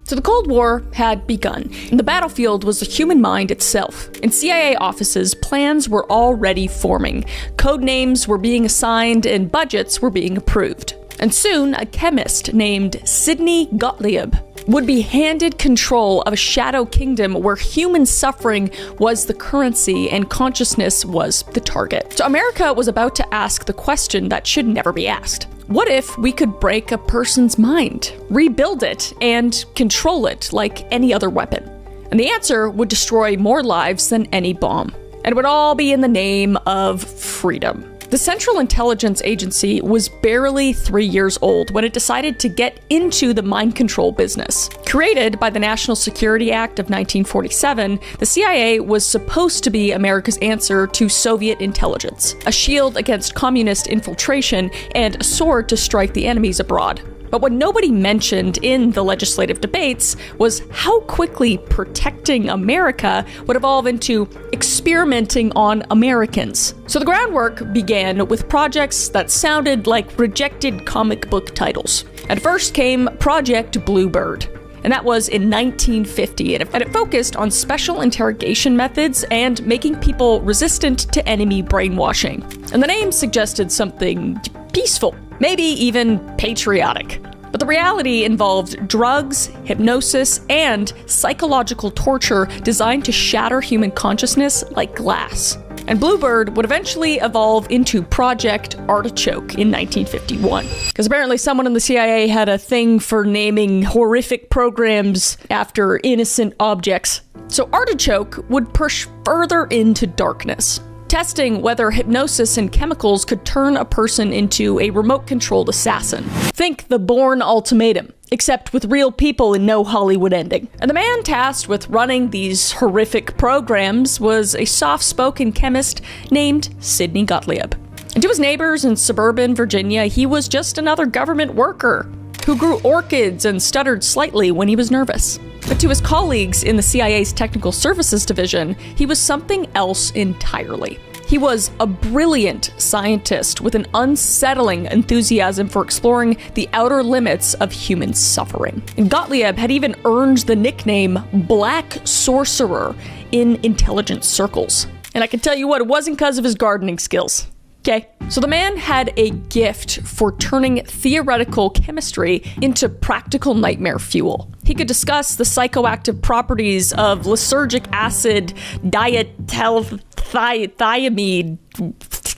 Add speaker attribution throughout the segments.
Speaker 1: So the Cold War had begun, and the battlefield was the human mind itself. In CIA offices, plans were already forming, code names were being assigned, and budgets were being approved. And soon, a chemist named Sidney Gottlieb would be handed control of a shadow kingdom where human suffering was the currency and consciousness was the target. So America was about to ask the question that should never be asked. What if we could break a person's mind, rebuild it, and control it like any other weapon? And the answer would destroy more lives than any bomb. And it would all be in the name of freedom. The Central Intelligence Agency was barely 3 years old when it decided to get into the mind control business. Created by the National Security Act of 1947, the CIA was supposed to be America's answer to Soviet intelligence, a shield against communist infiltration, and a sword to strike the enemies abroad. But what nobody mentioned in the legislative debates was how quickly protecting America would evolve into experimenting on Americans. So the groundwork began with projects that sounded like rejected comic book titles. At first came Project Bluebird, and that was in 1950, and it focused on special interrogation methods and making people resistant to enemy brainwashing. And the name suggested something peaceful, maybe even patriotic. But the reality involved drugs, hypnosis, and psychological torture designed to shatter human consciousness like glass. And Bluebird would eventually evolve into Project Artichoke in 1951. Because apparently someone in the CIA had a thing for naming horrific programs after innocent objects. So Artichoke would push further into darkness, testing whether hypnosis and chemicals could turn a person into a remote-controlled assassin. Think The Bourne Ultimatum, except with real people and no Hollywood ending. And the man tasked with running these horrific programs was a soft-spoken chemist named Sidney Gottlieb. And to his neighbors in suburban Virginia, he was just another government worker who grew orchids and stuttered slightly when he was nervous. But to his colleagues in the CIA's Technical Services Division, he was something else entirely. He was a brilliant scientist with an unsettling enthusiasm for exploring the outer limits of human suffering. And Gottlieb had even earned the nickname Black Sorcerer in intelligence circles. And I can tell you what, it wasn't because of his gardening skills. Okay, so the man had a gift for turning theoretical chemistry into practical nightmare fuel. He could discuss the psychoactive properties of lysergic acid, diethylamide.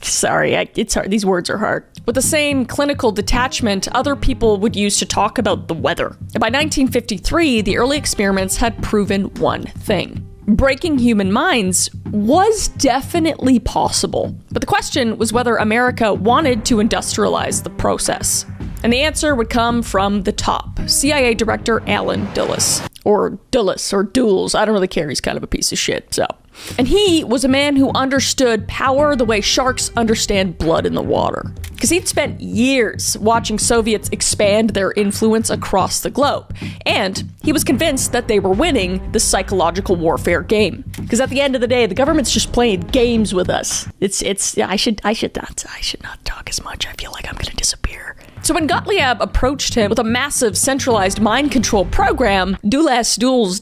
Speaker 1: Sorry, it's hard. These words are hard. With the same clinical detachment other people would use to talk about the weather. And by 1953, the early experiments had proven one thing. Breaking human minds was definitely possible. But the question was whether America wanted to industrialize the process. And the answer would come from the top, CIA Director Allen Dulles. Or Dulles, or Dulles, I don't really care, he's kind of a piece of shit, so. And he was a man who understood power the way sharks understand blood in the water. Because he'd spent years watching Soviets expand their influence across the globe. And he was convinced that they were winning the psychological warfare game. Because at the end of the day, the government's just playing games with us. I should not talk as much. I feel like I'm gonna disappear. So when Gottlieb approached him with a massive centralized mind control program, Dulles,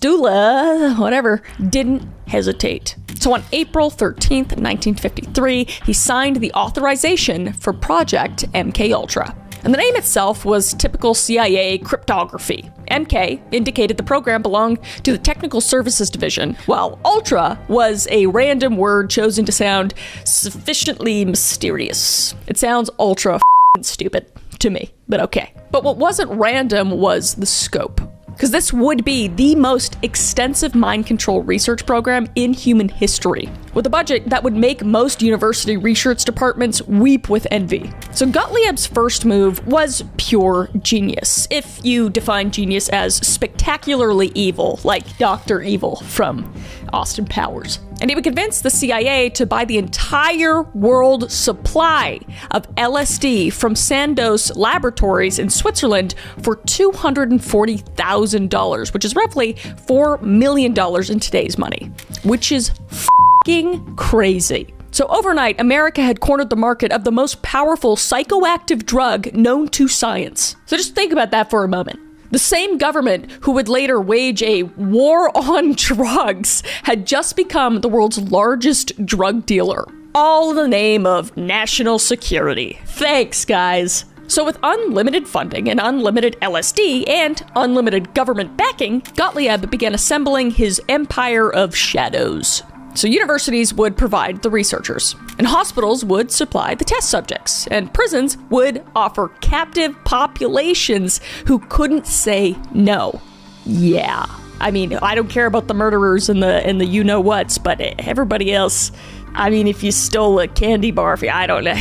Speaker 1: whatever, didn't hesitate. So on April 13th, 1953, he signed the authorization for Project MKUltra. And the name itself was typical CIA cryptography. MK indicated the program belonged to the Technical Services Division, while Ultra was a random word chosen to sound sufficiently mysterious. It sounds ultra stupid to me, but okay. But what wasn't random was the scope. Because this would be the most extensive mind control research program in human history, with a budget that would make most university research departments weep with envy. So Gottlieb's first move was pure genius, if you define genius as spectacularly evil, like Dr. Evil from Austin Powers. And he would convince the CIA to buy the entire world supply of LSD from Sandoz Laboratories in Switzerland for $240,000, which is roughly $4 million in today's money, which is f***ing crazy. So overnight, America had cornered the market of the most powerful psychoactive drug known to science. So just think about that for a moment. The same government who would later wage a war on drugs had just become the world's largest drug dealer. All in the name of national security. Thanks, guys. So with unlimited funding and unlimited LSD and unlimited government backing, Gottlieb began assembling his empire of shadows. So universities would provide the researchers, and hospitals would supply the test subjects, and prisons would offer captive populations who couldn't say no. Yeah. I mean, I don't care about the murderers and the you-know-whats, but everybody else, I mean, if you stole a candy bar, I don't know,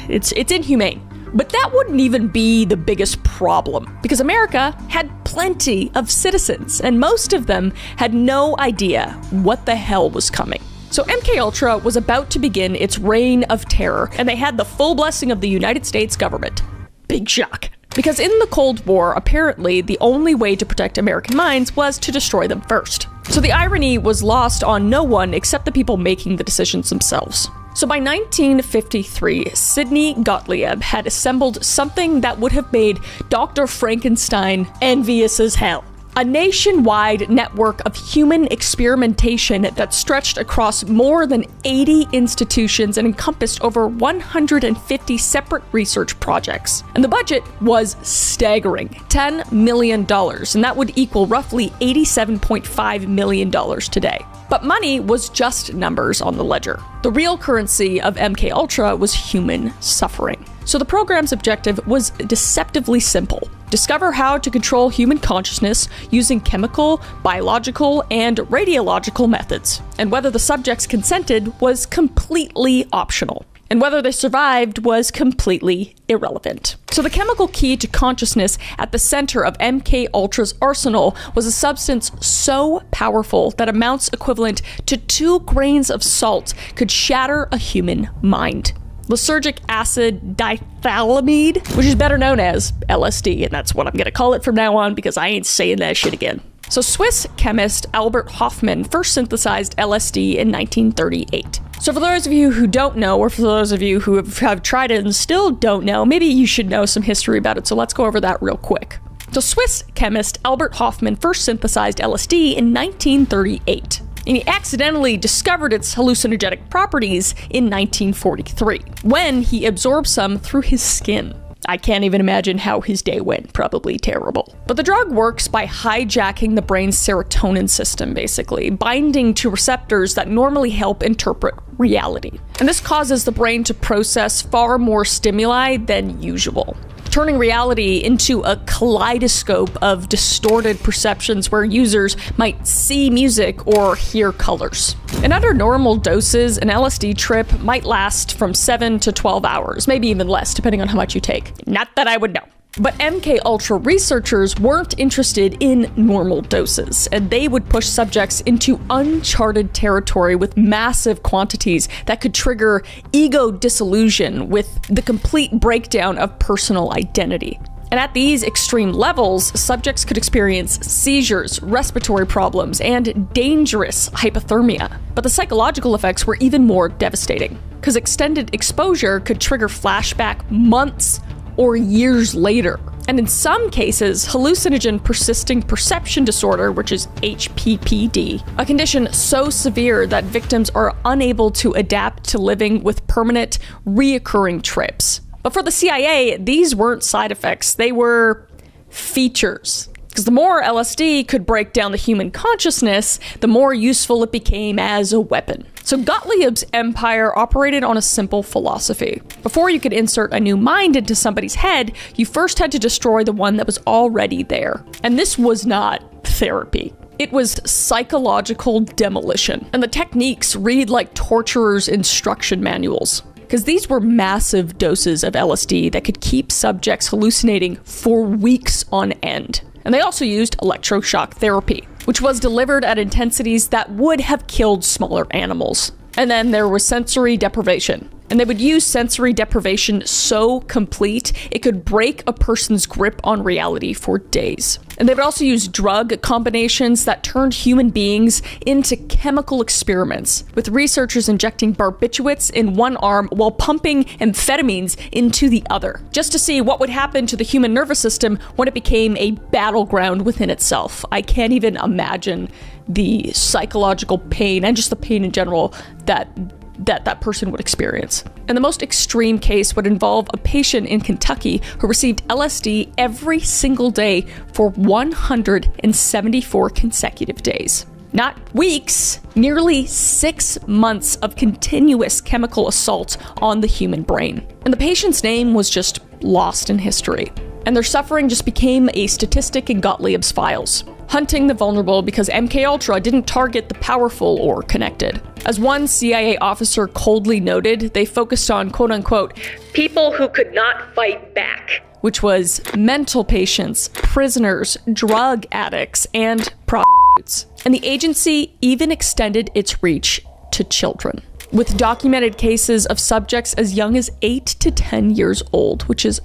Speaker 1: it's inhumane. But that wouldn't even be the biggest problem, because America had plenty of citizens, and most of them had no idea what the hell was coming. So MKUltra was about to begin its reign of terror, and they had the full blessing of the United States government. Big shock. Because in the Cold War, apparently, the only way to protect American minds was to destroy them first. So the irony was lost on no one except the people making the decisions themselves. So by 1953, Sidney Gottlieb had assembled something that would have made Dr. Frankenstein envious as hell. A nationwide network of human experimentation that stretched across more than 80 institutions and encompassed over 150 separate research projects. And the budget was staggering, $10 million, and that would equal roughly $87.5 million today. But money was just numbers on the ledger. The real currency of MKUltra was human suffering. So the program's objective was deceptively simple. Discover how to control human consciousness using chemical, biological, and radiological methods. And whether the subjects consented was completely optional. And whether they survived was completely irrelevant. So the chemical key to consciousness at the center of MKUltra's arsenal was a substance so powerful that amounts equivalent to 2 grains of salt could shatter a human mind. Lysergic acid dithylamide, which is better known as LSD, and that's what I'm gonna call it from now on because I ain't saying that shit again. So Swiss chemist Albert Hofmann first synthesized LSD in 1938. So for those of you who don't know, or for those of you who have tried it and still don't know, maybe you should know some history about it, so let's go over that real quick. So Swiss chemist Albert Hofmann first synthesized LSD in 1938. And he accidentally discovered its hallucinogenic properties in 1943, when he absorbed some through his skin. I can't even imagine how his day went, probably terrible. But the drug works by hijacking the brain's serotonin system, basically, binding to receptors that normally help interpret reality. And this causes the brain to process far more stimuli than usual, turning reality into a kaleidoscope of distorted perceptions where users might see music or hear colors. And under normal doses, an LSD trip might last from 7 to 12 hours, maybe even less, depending on how much you take. Not that I would know. But MKUltra researchers weren't interested in normal doses, and they would push subjects into uncharted territory with massive quantities that could trigger ego dissolution with the complete breakdown of personal identity. And at these extreme levels, subjects could experience seizures, respiratory problems, and dangerous hypothermia. But the psychological effects were even more devastating, because extended exposure could trigger flashback months or years later. And in some cases, hallucinogen persisting perception disorder, which is HPPD, a condition so severe that victims are unable to adapt to living with permanent, reoccurring trips. But for the CIA, these weren't side effects, they were features. Because the more LSD could break down the human consciousness, the more useful it became as a weapon. So Gottlieb's empire operated on a simple philosophy. Before you could insert a new mind into somebody's head, you first had to destroy the one that was already there. And this was not therapy. It was psychological demolition. And the techniques read like torturers' instruction manuals. Because these were massive doses of LSD that could keep subjects hallucinating for weeks on end. And they also used electroshock therapy, which was delivered at intensities that would have killed smaller animals. And then there was sensory deprivation. And they would use sensory deprivation so complete, it could break a person's grip on reality for days. And they would also use drug combinations that turned human beings into chemical experiments, with researchers injecting barbiturates in one arm while pumping amphetamines into the other, just to see what would happen to the human nervous system when it became a battleground within itself. I can't even imagine the psychological pain, and just the pain in general, that person would experience. And the most extreme case would involve a patient in Kentucky who received LSD every single day for 174 consecutive days. Not weeks, nearly 6 months of continuous chemical assault on the human brain. And the patient's name was just lost in history. And their suffering just became a statistic in Gottlieb's files, hunting the vulnerable because MKUltra didn't target the powerful or connected. As one CIA officer coldly noted, they focused on quote-unquote, people who could not fight back, which was mental patients, prisoners, drug addicts, and prostitutes. And the agency even extended its reach to children, with documented cases of subjects as young as 8 to 10 years old, which is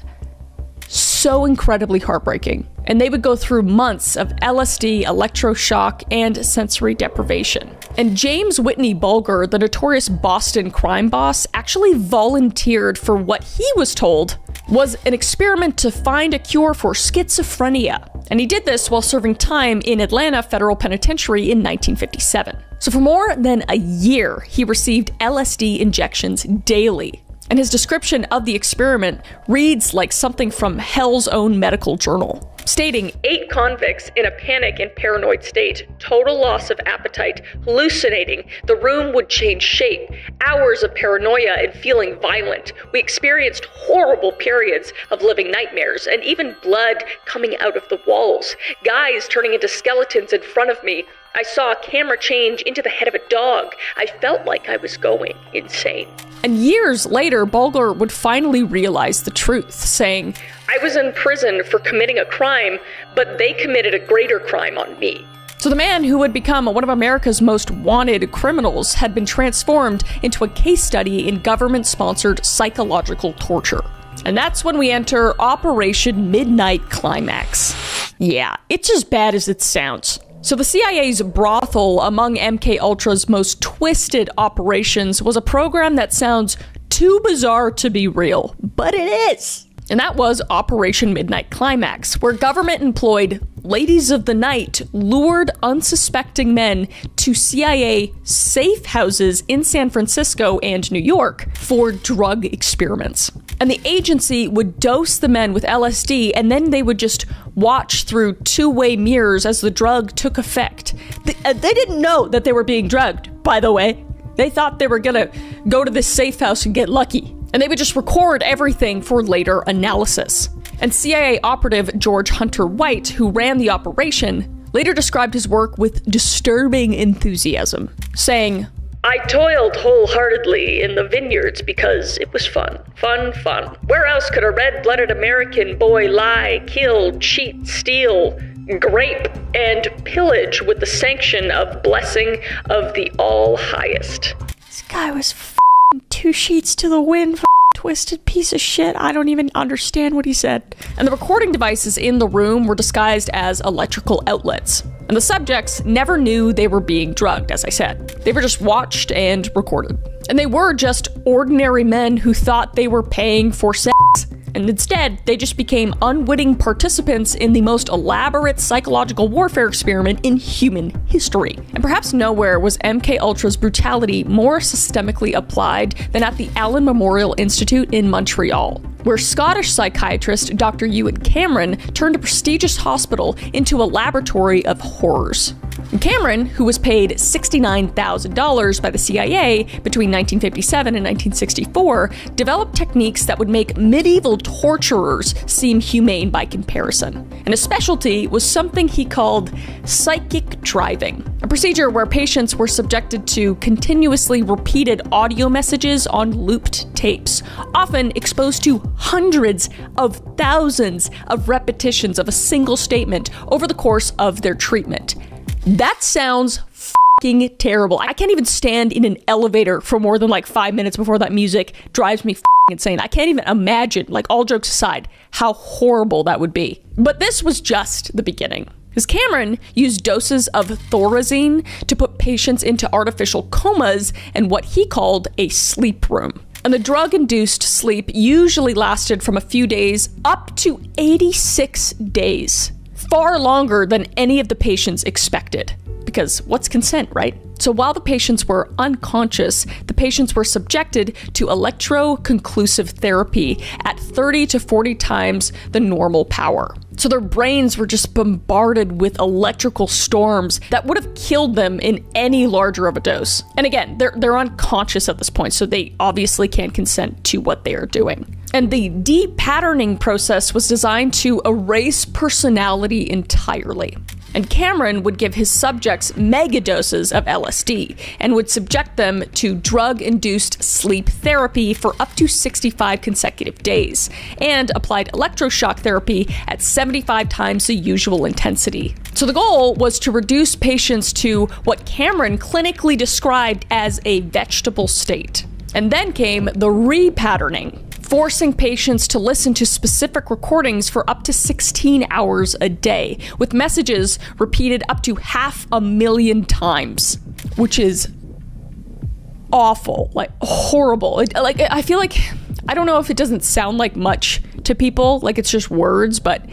Speaker 1: so incredibly heartbreaking. And they would go through months of LSD, electroshock, and sensory deprivation. And James Whitney Bulger, the notorious Boston crime boss, actually volunteered for what he was told was an experiment to find a cure for schizophrenia. And he did this while serving time in Atlanta Federal Penitentiary in 1957. So for more than a year, he received LSD injections daily. And his description of the experiment reads like something from Hell's own medical journal, stating, 8 convicts in a panic and paranoid state, total loss of appetite, hallucinating, the room would change shape, hours of paranoia and feeling violent. We experienced horrible periods of living nightmares and even blood coming out of the walls, guys turning into skeletons in front of me. I saw a camera change into the head of a dog. I felt like I was going insane. And years later, Bulger would finally realize the truth, saying, I was in prison for committing a crime, but they committed a greater crime on me. So the man who would become one of America's most wanted criminals had been transformed into a case study in government-sponsored psychological torture. And that's when we enter Operation Midnight Climax. Yeah, it's as bad as it sounds. So the CIA's brothel among MKUltra's most twisted operations was a program that sounds too bizarre to be real, but it is. And that was Operation Midnight Climax, where government employed ladies of the night lured unsuspecting men to CIA safe houses in San Francisco and New York for drug experiments. And the agency would dose the men with LSD, and then they would just watch through two-way mirrors as the drug took effect. They didn't know that they were being drugged, by the way. They thought they were gonna go to this safe house and get lucky. And they would just record everything for later analysis. And CIA operative George Hunter White, who ran the operation, later described his work with disturbing enthusiasm, saying, I toiled wholeheartedly in the vineyards because it was fun. Fun, fun. Where else could a red-blooded American boy lie, kill, cheat, steal, grape, and pillage with the sanction of blessing of the All-Highest? This guy was two sheets to the wind, twisted piece of shit. I don't even understand what he said. And the recording devices in the room were disguised as electrical outlets. And the subjects never knew they were being drugged, as I said. They were just watched and recorded. And they were just ordinary men who thought they were paying for sex. And instead, they just became unwitting participants in the most elaborate psychological warfare experiment in human history. And perhaps nowhere was MKUltra's brutality more systemically applied than at the Allen Memorial Institute in Montreal, where Scottish psychiatrist Dr. Ewan Cameron turned a prestigious hospital into a laboratory of horrors. And Cameron, who was paid $69,000 by the CIA between 1957 and 1964, developed techniques that would make medieval torturers seem humane by comparison. And his specialty was something he called psychic driving, a procedure where patients were subjected to continuously repeated audio messages on looped tapes, often exposed to hundreds of thousands of repetitions of a single statement over the course of their treatment. That sounds fucking terrible. I can't even stand in an elevator for more than like 5 minutes before that music drives me fucking insane. I can't even imagine, like, all jokes aside, how horrible that would be. But this was just the beginning. Because Cameron used doses of thorazine to put patients into artificial comas and what he called a sleep room. And the drug-induced sleep usually lasted from a few days up to 86 days. Far longer than any of the patients expected. Because what's consent, right? So while the patients were unconscious, the patients were subjected to electroconclusive therapy at 30 to 40 times the normal power. So their brains were just bombarded with electrical storms that would have killed them in any larger of a dose. And again, they're unconscious at this point, so they obviously can't consent to what they are doing. And the de-patterning process was designed to erase personality entirely. And Cameron would give his subjects megadoses of LSD and would subject them to drug-induced sleep therapy for up to 65 consecutive days, and applied electroshock therapy at 75 times the usual intensity. So the goal was to reduce patients to what Cameron clinically described as a vegetable state. And then came the repatterning, forcing patients to listen to specific recordings for up to 16 hours a day, with messages repeated up to 500,000 times, which is awful, like horrible. I feel like, I don't know if it doesn't sound like much to people, like it's just words, but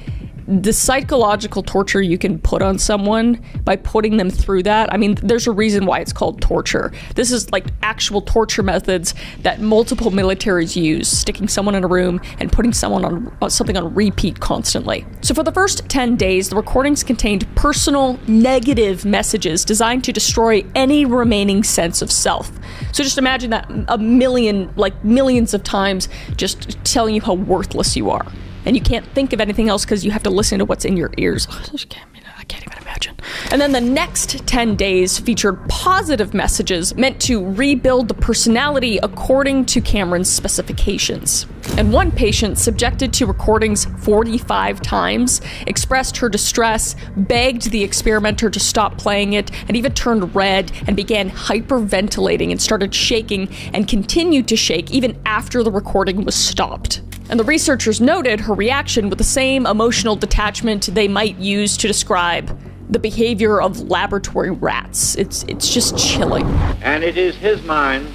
Speaker 1: the psychological torture you can put on someone by putting them through that, I mean, there's a reason why it's called torture. This is like actual torture methods that multiple militaries use, sticking someone in a room and putting someone on something on repeat constantly. So for the first 10 days, the recordings contained personal negative messages designed to destroy any remaining sense of self. So just imagine that millions of times just telling you how worthless you are. And you can't think of anything else because you have to listen to what's in your ears. I can't even imagine. And then the next 10 days featured positive messages meant to rebuild the personality according to Cameron's specifications. And one patient, subjected to recordings 45 times, expressed her distress, begged the experimenter to stop playing it, and even turned red and began hyperventilating and started shaking and continued to shake even after the recording was stopped. And the researchers noted her reaction with the same emotional detachment they might use to describe the behavior of laboratory rats. It's just chilling.
Speaker 2: And it is his mind,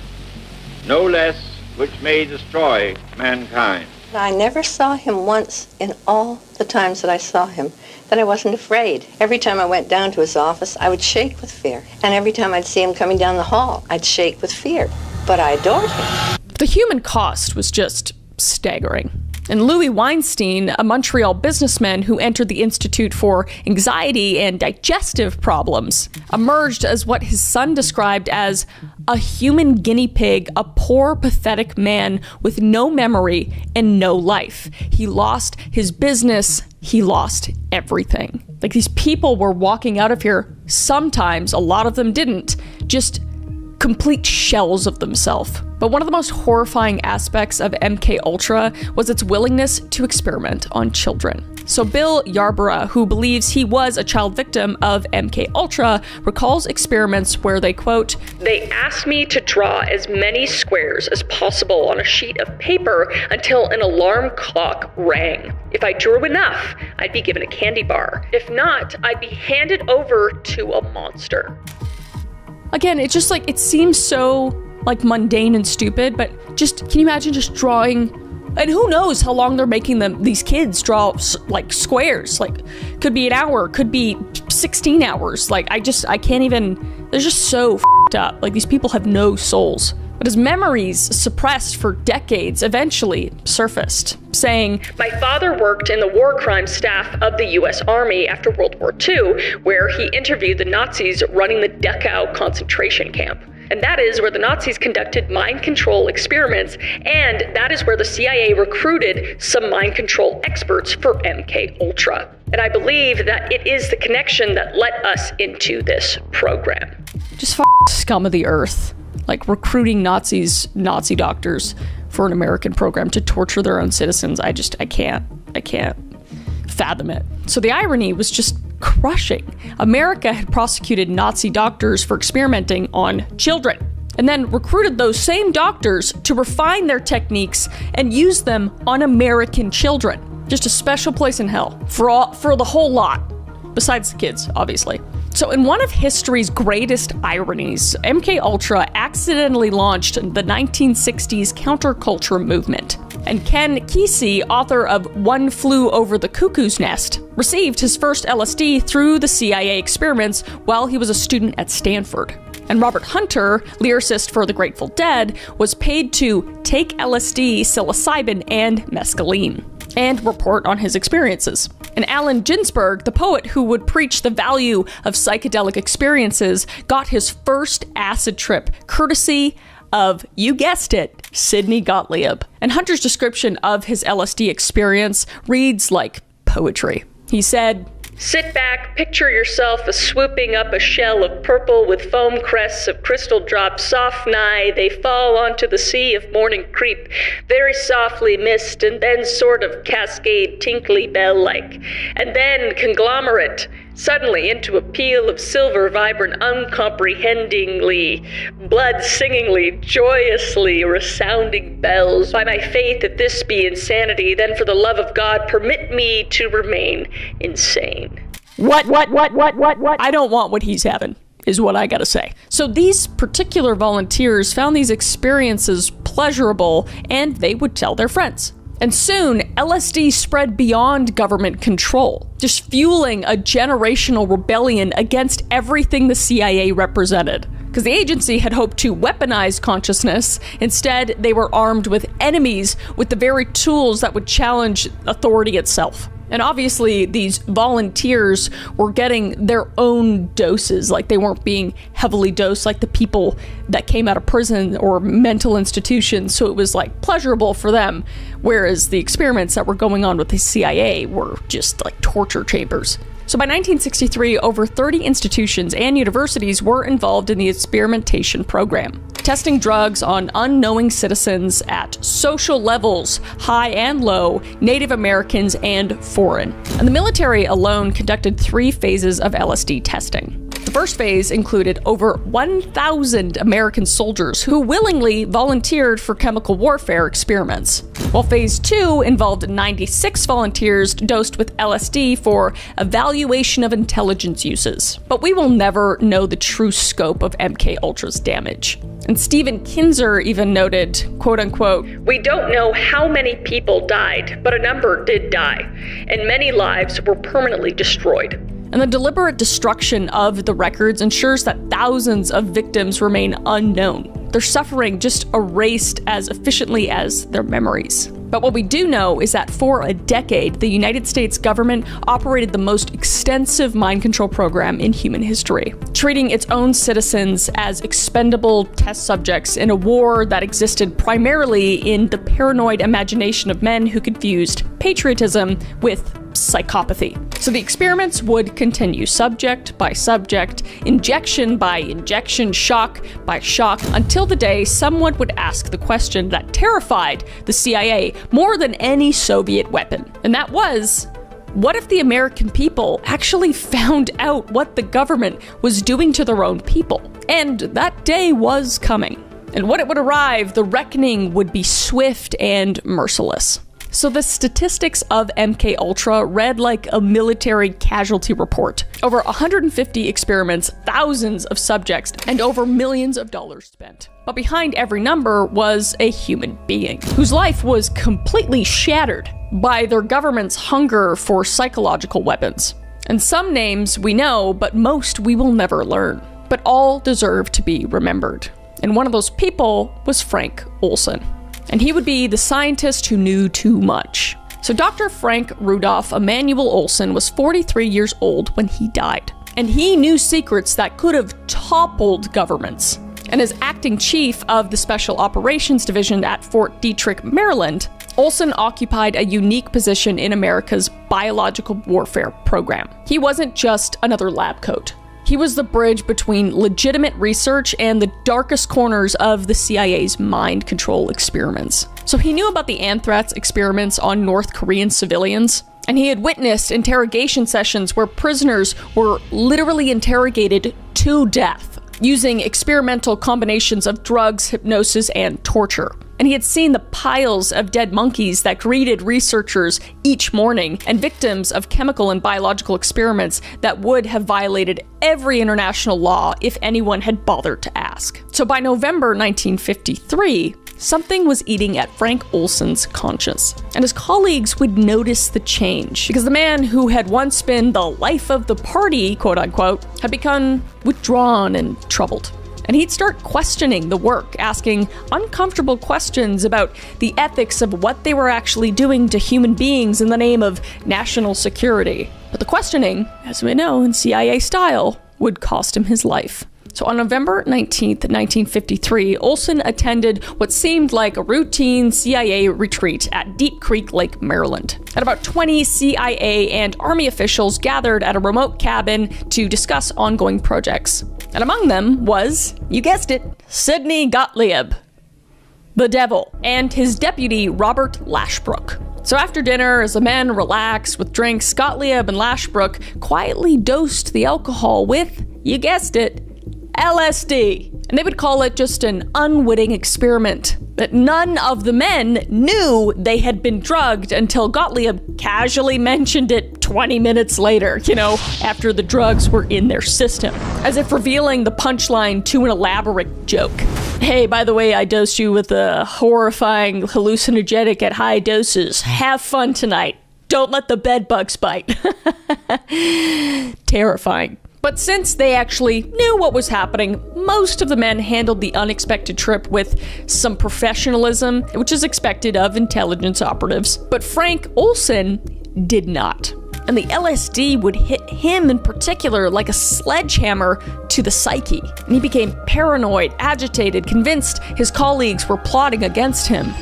Speaker 2: no less, which may destroy mankind.
Speaker 3: I never saw him once in all the times that I saw him that I wasn't afraid. Every time I went down to his office, I would shake with fear. And every time I'd see him coming down the hall, I'd shake with fear. But I adored him.
Speaker 1: The human cost was just staggering. And Louis Weinstein, a Montreal businessman who entered the Institute for Anxiety and Digestive Problems, emerged as what his son described as a human guinea pig, a poor, pathetic man with no memory and no life. He lost his business. He lost everything. Like, these people were walking out of here, sometimes, a lot of them didn't, just complete shells of themselves. But one of the most horrifying aspects of MK Ultra was its willingness to experiment on children. So Bill Yarborough, who believes he was a child victim of MK Ultra, recalls experiments where they, quote, "They asked me to draw as many squares as possible on a sheet of paper until an alarm clock rang. If I drew enough, I'd be given a candy bar. If not, I'd be handed over to a monster." Again, it's just like, it seems so like mundane and stupid, but just, can you imagine just drawing, and who knows how long they're making these kids draw like squares, like could be an hour, could be 16 hours. Like, I can't even, they're just so f***ed up. Like, these people have no souls. But his memories, suppressed for decades, eventually surfaced, saying, "My father worked in the war crimes staff of the U.S. Army after World War II, where he interviewed the Nazis running the Dachau concentration camp. And that is where the Nazis conducted mind control experiments, and that is where the CIA recruited some mind control experts for MK Ultra. And I believe that it is the connection that let us into this program." Just scum of the earth. Like, recruiting Nazi doctors for an American program to torture their own citizens. I can't. fathom it. So the irony was just crushing. America had prosecuted Nazi doctors for experimenting on children, and then recruited those same doctors to refine their techniques and use them on American children. Just a special place in hell for the whole lot, besides the kids, obviously. So in one of history's greatest ironies, MKUltra accidentally launched the 1960s counterculture movement. And Ken Kesey, author of One Flew Over the Cuckoo's Nest, received his first LSD through the CIA experiments while he was a student at Stanford. And Robert Hunter, lyricist for the Grateful Dead, was paid to take LSD, psilocybin, and mescaline, and report on his experiences. And Allen Ginsberg, the poet who would preach the value of psychedelic experiences, got his first acid trip courtesy of, you guessed it, Sidney Gottlieb. And Hunter's description of his LSD experience reads like poetry. He said,
Speaker 4: "Sit back, picture yourself swooping up a shell of purple with foam crests of crystal drops, soft nigh, they fall onto the sea of morning creep, very softly mist, and then sort of cascade tinkly bell-like, and then conglomerate, suddenly into a peal of silver, vibrant, uncomprehendingly, blood-singingly, joyously resounding bells. By my faith, if this be insanity, then for the love of God, permit me to remain insane."
Speaker 1: What? I don't want what he's having, is what I gotta say. So these particular volunteers found these experiences pleasurable, and they would tell their friends. And soon, LSD spread beyond government control, just fueling a generational rebellion against everything the CIA represented. Because the agency had hoped to weaponize consciousness. Instead, they were armed with enemies with the very tools that would challenge authority itself. And obviously, these volunteers were getting their own doses. Like, they weren't being heavily dosed like the people that came out of prison or mental institutions. So it was like pleasurable for them. Whereas the experiments that were going on with the CIA were just like torture chambers. So by 1963, over 30 institutions and universities were involved in the experimentation program, testing drugs on unknowing citizens at social levels, high and low, Native Americans, and foreign. And the military alone conducted 3 phases of LSD testing. The first phase included over 1,000 American soldiers who willingly volunteered for chemical warfare experiments, while phase 2 involved 96 volunteers dosed with LSD for evaluation of intelligence uses. But we will never know the true scope of MKUltra's damage. And Stephen Kinzer even noted, quote unquote,
Speaker 4: "We don't know how many people died, but a number did die, and many lives were permanently destroyed."
Speaker 1: And the deliberate destruction of the records ensures that thousands of victims remain unknown. Their suffering just erased as efficiently as their memories. But what we do know is that for a decade, the United States government operated the most extensive mind control program in human history, treating its own citizens as expendable test subjects in a war that existed primarily in the paranoid imagination of men who confused patriotism with psychopathy. So the experiments would continue subject by subject, injection by injection, shock by shock, until the day someone would ask the question that terrified the CIA more than any Soviet weapon. And that was, what if the American people actually found out what the government was doing to their own people? And that day was coming. And when it would arrive, the reckoning would be swift and merciless. So the statistics of MKUltra read like a military casualty report. Over 150 experiments, thousands of subjects, and over millions of dollars spent. But behind every number was a human being, whose life was completely shattered by their government's hunger for psychological weapons. And some names we know, but most we will never learn. But all deserve to be remembered. And one of those people was Frank Olson. And he would be the scientist who knew too much. So Dr. Frank Rudolph Emanuel Olson was 43 years old when he died. And he knew secrets that could have toppled governments. And as acting chief of the Special Operations Division at Fort Detrick, Maryland, Olson occupied a unique position in America's biological warfare program. He wasn't just another lab coat. He was the bridge between legitimate research and the darkest corners of the CIA's mind control experiments. So he knew about the anthrax experiments on North Korean civilians. And he had witnessed interrogation sessions where prisoners were literally interrogated to death, using experimental combinations of drugs, hypnosis, and torture. And he had seen the piles of dead monkeys that greeted researchers each morning, and victims of chemical and biological experiments that would have violated every international law if anyone had bothered to ask. So by November 1953, something was eating at Frank Olson's conscience, and his colleagues would notice the change, because the man who had once been the life of the party, quote unquote, had become withdrawn and troubled. And he'd start questioning the work, asking uncomfortable questions about the ethics of what they were actually doing to human beings in the name of national security. But the questioning, as we know in CIA style, would cost him his life. So on November 19th, 1953, Olson attended what seemed like a routine CIA retreat at Deep Creek Lake, Maryland. And about 20 CIA and Army officials gathered at a remote cabin to discuss ongoing projects. And among them was, you guessed it, Sidney Gottlieb, the devil, and his deputy, Robert Lashbrook. So after dinner, as the men relaxed with drinks, Gottlieb and Lashbrook quietly dosed the alcohol with, you guessed it, LSD. And they would call it just an unwitting experiment. But none of the men knew they had been drugged until Gottlieb casually mentioned it 20 minutes later, after the drugs were in their system, as if revealing the punchline to an elaborate joke. Hey, by the way, I dosed you with a horrifying hallucinogenic at high doses. Have fun tonight. Don't let the bed bugs bite. Terrifying. But since they actually knew what was happening, most of the men handled the unexpected trip with some professionalism, which is expected of intelligence operatives. But Frank Olson did not. And the LSD would hit him in particular like a sledgehammer to the psyche. And he became paranoid, agitated, convinced his colleagues were plotting against him.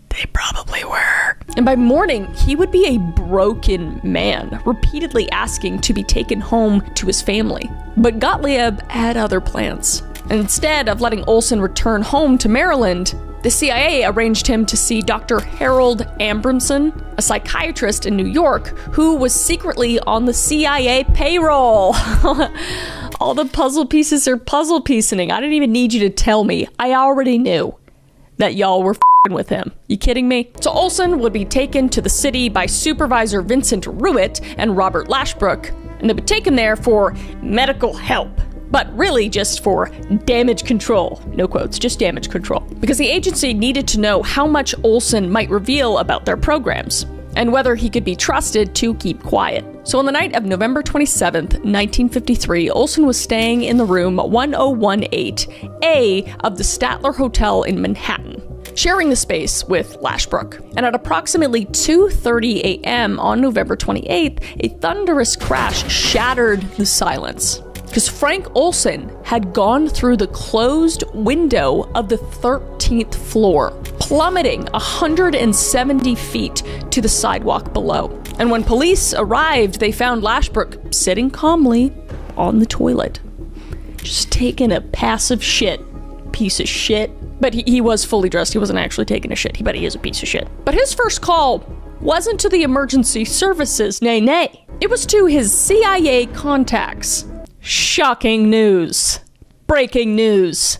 Speaker 1: They probably were. And by morning, he would be a broken man, repeatedly asking to be taken home to his family. But Gottlieb had other plans. And instead of letting Olson return home to Maryland, the CIA arranged him to see Dr. Harold Abramson, a psychiatrist in New York who was secretly on the CIA payroll. All the puzzle pieces are puzzle piecing. I didn't even need you to tell me. I already knew that y'all were with him. You kidding me? So Olson would be taken to the city by Supervisor Vincent Ruitt and Robert Lashbrook, and they would take him there for medical help. But really just for damage control. No quotes, just damage control. Because the agency needed to know how much Olson might reveal about their programs, and whether he could be trusted to keep quiet. So on the night of November 27th, 1953, Olson was staying in the room 1018A of the Statler Hotel in Manhattan, sharing the space with Lashbrook. And at approximately 2:30 a.m. on November 28th, a thunderous crash shattered the silence. Because Frank Olson had gone through the closed window of the 13th floor, plummeting 170 feet to the sidewalk below. And when police arrived, they found Lashbrook sitting calmly on the toilet, just taking a passive shit. Piece of shit. But he was fully dressed. He wasn't actually taking a shit, but he is a piece of shit. But his first call wasn't to the emergency services, nay. It was to his CIA contacts. Shocking news. Breaking news.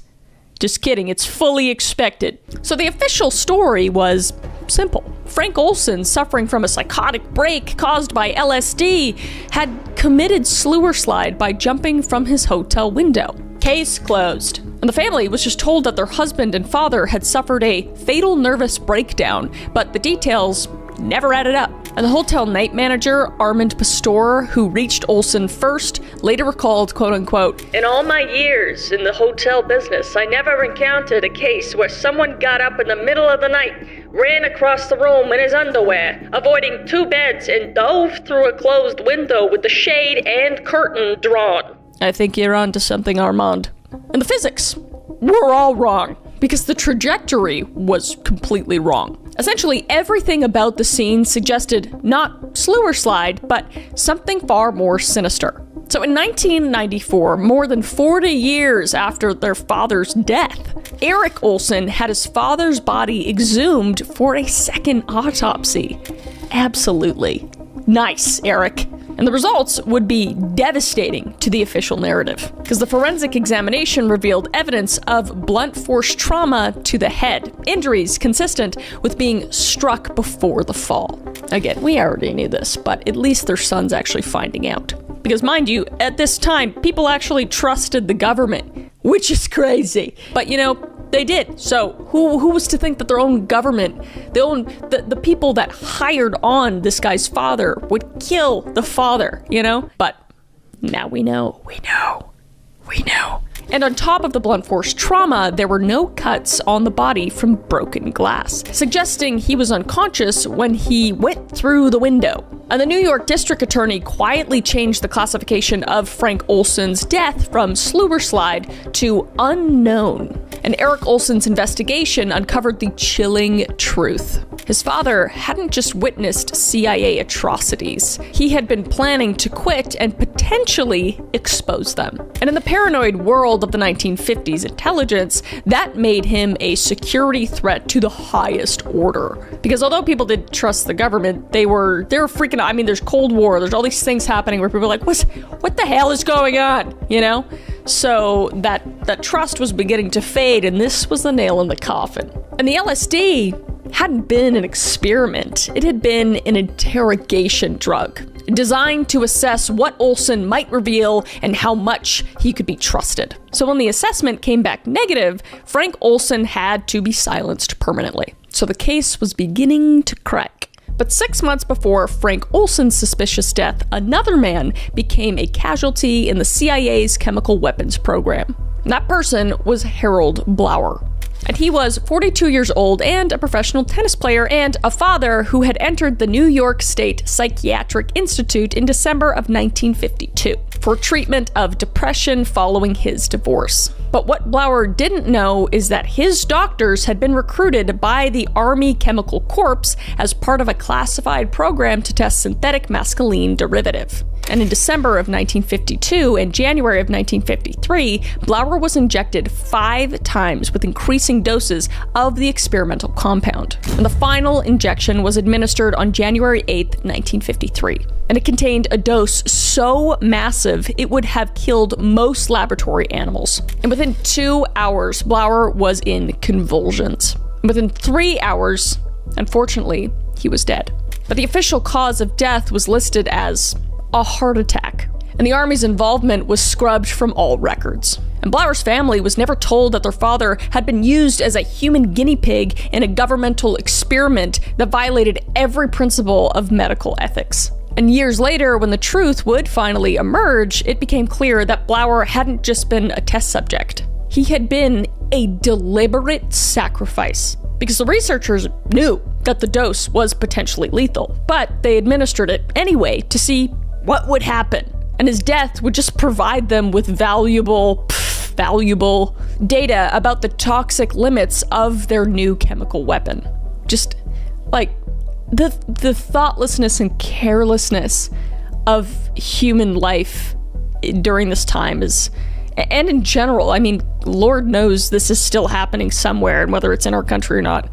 Speaker 1: Just kidding, it's fully expected. So the official story was simple. Frank Olson, suffering from a psychotic break caused by LSD, had committed slide by jumping from his hotel window. Case closed. And the family was just told that their husband and father had suffered a fatal nervous breakdown, but the details never added up. And the hotel night manager, Armand Pastor, who reached Olson first, later recalled, quote unquote,
Speaker 4: "In all my years in the hotel business, I never encountered a case where someone got up in the middle of the night, ran across the room in his underwear, avoiding two beds, and dove through a closed window with the shade and curtain drawn."
Speaker 1: I think you're onto something, Armand. And the physics were all wrong, because the trajectory was completely wrong. Essentially, everything about the scene suggested not slide, but something far more sinister. So in 1994, more than 40 years after their father's death, Eric Olson had his father's body exhumed for a second autopsy. Absolutely. Nice, Eric. And the results would be devastating to the official narrative, because the forensic examination revealed evidence of blunt force trauma to the head, injuries consistent with being struck before the fall. Again, we already knew this, but at least their son's actually finding out. Because mind you, at this time, people actually trusted the government, which is crazy. But they did. So who was to think that their own government, the people that hired on this guy's father would kill the father, But now we know. And on top of the blunt force trauma, there were no cuts on the body from broken glass, suggesting he was unconscious when he went through the window. And the New York District Attorney quietly changed the classification of Frank Olson's death from slide to unknown. And Eric Olson's investigation uncovered the chilling truth. His father hadn't just witnessed CIA atrocities. He had been planning to quit and potentially expose them. And in the paranoid world of the 1950s intelligence, that made him a security threat to the highest order. Because although people did trust the government, they were freaking out. I mean, there's Cold War, there's all these things happening where people are like, what the hell is going on? So that trust was beginning to fade, and this was the nail in the coffin. And the LSD hadn't been an experiment. It had been an interrogation drug, designed to assess what Olson might reveal and how much he could be trusted. So when the assessment came back negative, Frank Olson had to be silenced permanently. So the case was beginning to crack. But 6 months before Frank Olson's suspicious death, another man became a casualty in the CIA's chemical weapons program. That person was Harold Blauer. And he was 42 years old and a professional tennis player and a father who had entered the New York State Psychiatric Institute in December of 1952 for treatment of depression following his divorce. But what Blauer didn't know is that his doctors had been recruited by the Army Chemical Corps as part of a classified program to test synthetic mescaline derivative. And in December of 1952 and January of 1953, Blauer was injected 5 times with increasing doses of the experimental compound. And the final injection was administered on January 8, 1953. And it contained a dose so massive it would have killed most laboratory animals. And within 2 hours, Blauer was in convulsions. And within 3 hours, unfortunately, he was dead. But the official cause of death was listed as a heart attack, and the Army's involvement was scrubbed from all records. And Blauer's family was never told that their father had been used as a human guinea pig in a governmental experiment that violated every principle of medical ethics. And years later, when the truth would finally emerge, it became clear that Blauer hadn't just been a test subject. He had been a deliberate sacrifice. Because the researchers knew that the dose was potentially lethal, but they administered it anyway to see what would happen. And his death would just provide them with valuable data about the toxic limits of their new chemical weapon. Just like the thoughtlessness and carelessness of human life during this time is, and in general, I mean, Lord knows this is still happening somewhere, and whether it's in our country or not,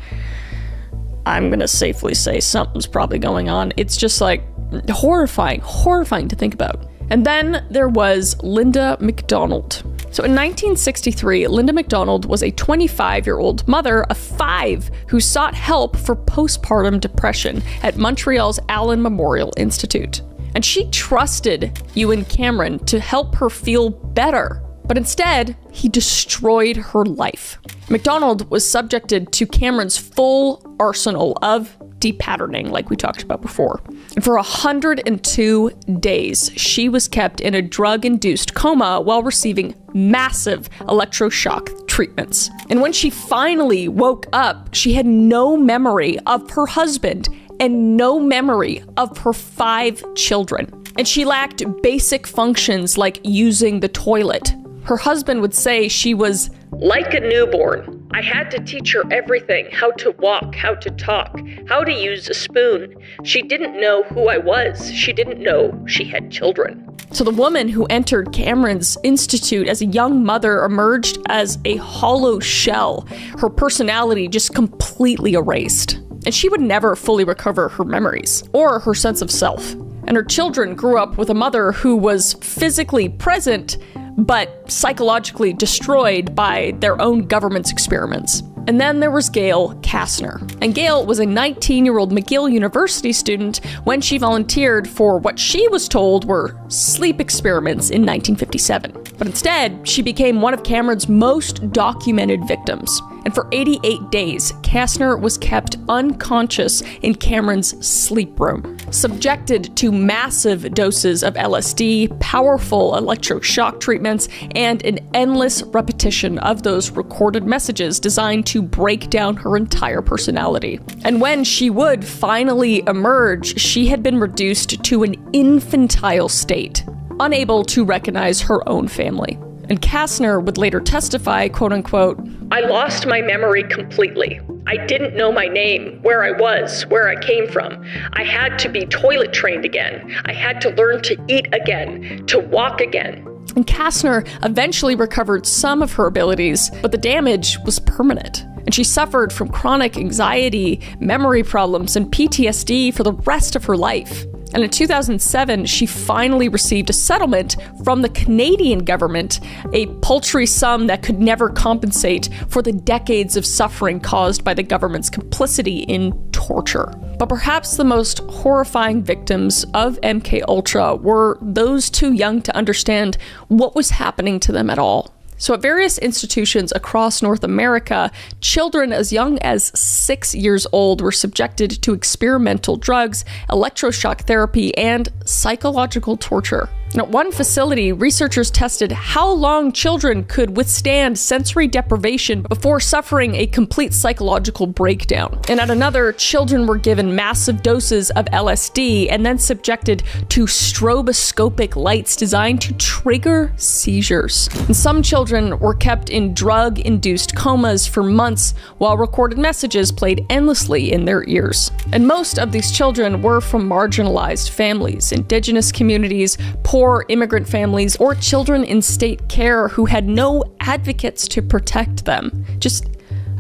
Speaker 1: I'm gonna safely say something's probably going on. It's just like horrifying to think about. And then there was Linda McDonald. So in 1963, Linda McDonald was a 25-year-old mother of 5 who sought help for postpartum depression at Montreal's Allen Memorial Institute. And she trusted Ewan Cameron to help her feel better. But instead, he destroyed her life. McDonald was subjected to Cameron's full arsenal of depatterning, like we talked about before. And for 102 days, she was kept in a drug-induced coma while receiving massive electroshock treatments. And when she finally woke up, she had no memory of her husband and no memory of her 5 children. And she lacked basic functions like using the toilet. Her husband would say she was like a newborn. I had to teach her everything, how to walk, how to talk, how to use a spoon. She didn't know who I was. She didn't know she had children. So the woman who entered Cameron's institute as a young mother emerged as a hollow shell, her personality just completely erased. And she would never fully recover her memories or her sense of self. And her children grew up with a mother who was physically present, but psychologically destroyed by their own government's experiments. And then there was Gail Kastner. And Gail was a 19-year-old McGill University student when she volunteered for what she was told were sleep experiments in 1957. But instead, she became one of Cameron's most documented victims. And for 88 days, Kastner was kept unconscious in Cameron's sleep room, subjected to massive doses of LSD, powerful electroshock treatments, and an endless repetition of those recorded messages designed to break down her entire personality. And when she would finally emerge, she had been reduced to an infantile state, unable to recognize her own family. And Kastner would later testify, quote unquote,
Speaker 4: "I lost my memory completely. I didn't know my name, where I was, where I came from. I had to be toilet trained again. I had to learn to eat again, to walk again."
Speaker 1: And Kastner eventually recovered some of her abilities, but the damage was permanent. And she suffered from chronic anxiety, memory problems, and PTSD for the rest of her life. And in 2007, she finally received a settlement from the Canadian government, a paltry sum that could never compensate for the decades of suffering caused by the government's complicity in torture. But perhaps the most horrifying victims of MKUltra were those too young to understand what was happening to them at all. So at various institutions across North America, children as young as 6 years old were subjected to experimental drugs, electroshock therapy, and psychological torture. And at one facility, researchers tested how long children could withstand sensory deprivation before suffering a complete psychological breakdown. And at another, children were given massive doses of LSD and then subjected to stroboscopic lights designed to trigger seizures. And some children were kept in drug-induced comas for months while recorded messages played endlessly in their ears. And most of these children were from marginalized families, indigenous communities, poor immigrant families, or children in state care who had no advocates to protect them. Just,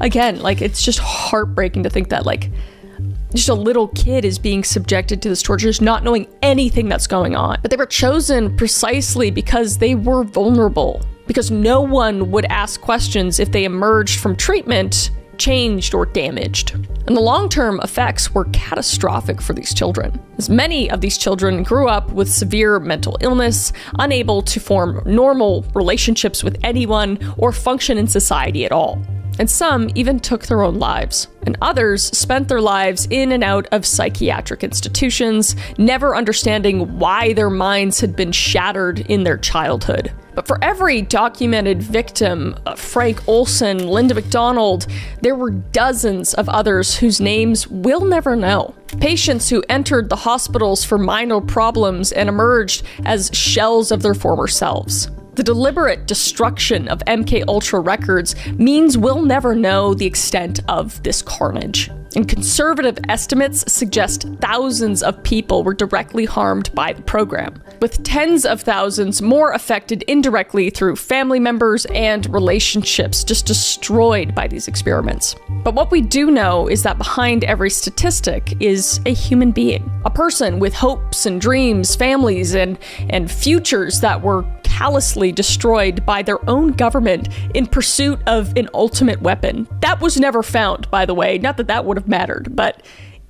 Speaker 1: again, it's just heartbreaking to think that, just a little kid is being subjected to this torture, just not knowing anything that's going on. But they were chosen precisely because they were vulnerable, because no one would ask questions if they emerged from treatment changed or damaged. And the long-term effects were catastrophic for these children, as many of these children grew up with severe mental illness, unable to form normal relationships with anyone or function in society at all. And some even took their own lives. And others spent their lives in and out of psychiatric institutions, never understanding why their minds had been shattered in their childhood. But for every documented victim, Frank Olson, Linda McDonald, there were dozens of others whose names we'll never know. Patients who entered the hospitals for minor problems and emerged as shells of their former selves. The deliberate destruction of MKUltra records means we'll never know the extent of this carnage. And conservative estimates suggest thousands of people were directly harmed by the program, with tens of thousands more affected indirectly through family members and relationships just destroyed by these experiments. But what we do know is that behind every statistic is a human being, a person with hopes and dreams, families, and futures that were callously destroyed by their own government in pursuit of an ultimate weapon. That was never found, by the way. Not that that would have mattered, but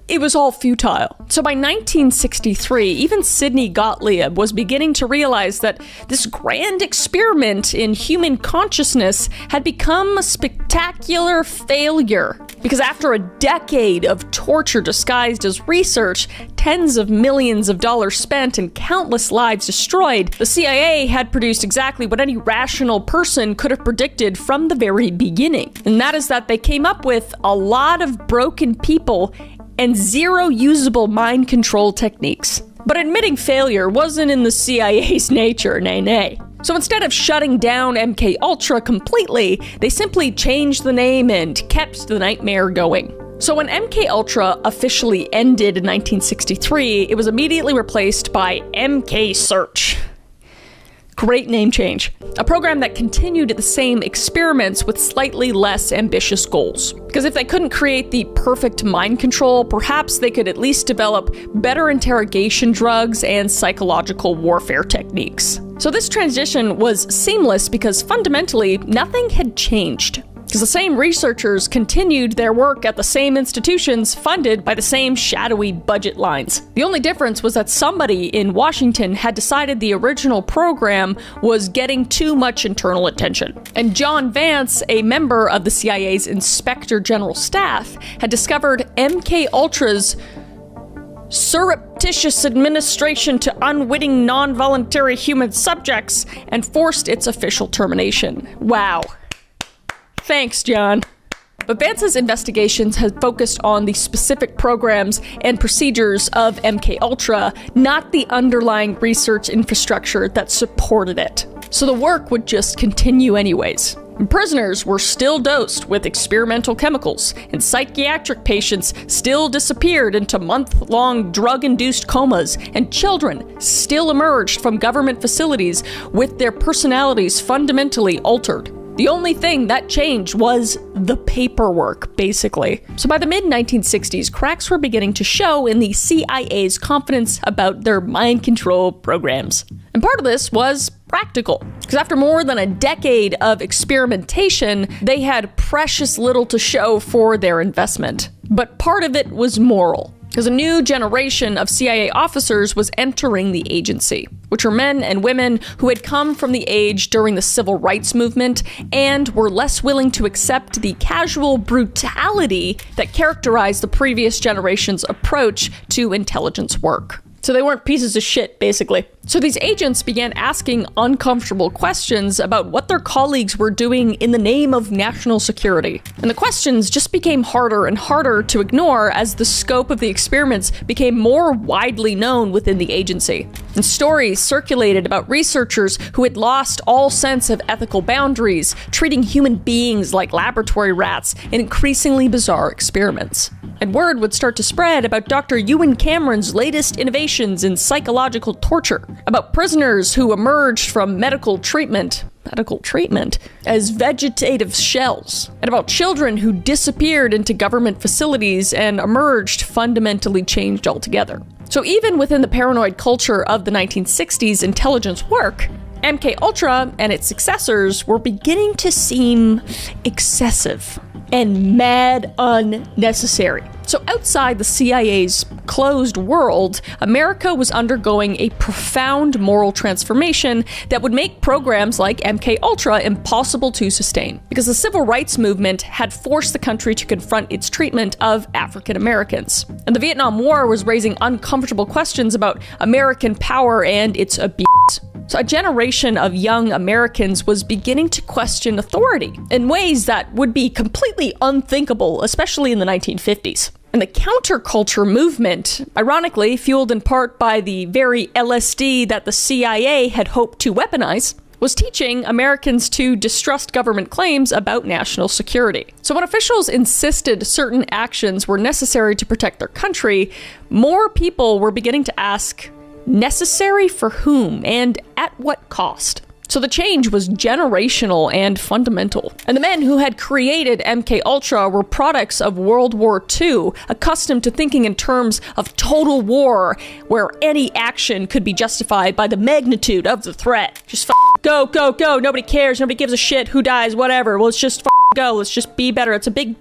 Speaker 1: it was all futile. So by 1963, even Sidney Gottlieb was beginning to realize that this grand experiment in human consciousness had become a spectacular failure. Because after a decade of torture disguised as research, tens of millions of dollars spent and countless lives destroyed, the CIA had produced exactly what any rational person could have predicted from the very beginning. And that is that they came up with a lot of broken people and zero usable mind control techniques. But admitting failure wasn't in the CIA's nature, nay. So instead of shutting down MKUltra completely, they simply changed the name and kept the nightmare going. So when MKUltra officially ended in 1963, it was immediately replaced by MK Search. Great name change. A program that continued the same experiments with slightly less ambitious goals. Because if they couldn't create the perfect mind control, perhaps they could at least develop better interrogation drugs and psychological warfare techniques. So this transition was seamless because fundamentally nothing had changed. Because the same researchers continued their work at the same institutions funded by the same shadowy budget lines. The only difference was that somebody in Washington had decided the original program was getting too much internal attention. And John Vance, a member of the CIA's Inspector General staff, had discovered MK-Ultra's surreptitious administration to unwitting non-voluntary human subjects and forced its official termination. Wow. Thanks, John. But Vance's investigations had focused on the specific programs and procedures of MK-Ultra, not the underlying research infrastructure that supported it. So the work would just continue anyways. Prisoners were still dosed with experimental chemicals, and psychiatric patients still disappeared into month-long drug-induced comas, and children still emerged from government facilities with their personalities fundamentally altered. The only thing that changed was the paperwork, basically. So by the mid-1960s, cracks were beginning to show in the CIA's confidence about their mind control programs. And part of this was practical, because after more than a decade of experimentation, they had precious little to show for their investment. But part of it was moral, because a new generation of CIA officers was entering the agency, which were men and women who had come from the age during the civil rights movement and were less willing to accept the casual brutality that characterized the previous generation's approach to intelligence work. So they weren't pieces of shit, basically. So these agents began asking uncomfortable questions about what their colleagues were doing in the name of national security. And the questions just became harder and harder to ignore as the scope of the experiments became more widely known within the agency. And stories circulated about researchers who had lost all sense of ethical boundaries, treating human beings like laboratory rats in increasingly bizarre experiments. And word would start to spread about Dr. Ewan Cameron's latest innovations in psychological torture, about prisoners who emerged from medical treatment as vegetative shells, and about children who disappeared into government facilities and emerged fundamentally changed altogether. So even within the paranoid culture of the 1960s intelligence work, MK-Ultra and its successors were beginning to seem excessive and mad unnecessary. So outside the CIA's closed world, America was undergoing a profound moral transformation that would make programs like MK-Ultra impossible to sustain, because the civil rights movement had forced the country to confront its treatment of African Americans. And the Vietnam War was raising uncomfortable questions about American power and its abuse. So a generation of young Americans was beginning to question authority in ways that would be completely unthinkable, especially in the 1950s. And the counterculture movement, ironically fueled in part by the very LSD that the CIA had hoped to weaponize, was teaching Americans to distrust government claims about national security. So when officials insisted certain actions were necessary to protect their country, more people were beginning to ask, necessary for whom and at what cost? So the change was generational and fundamental. And the men who had created MK-Ultra were products of World War II, accustomed to thinking in terms of total war, where any action could be justified by the magnitude of the threat. Just go, go, go, nobody cares, nobody gives a shit, who dies, whatever, let's just go, let's just be better. It's a big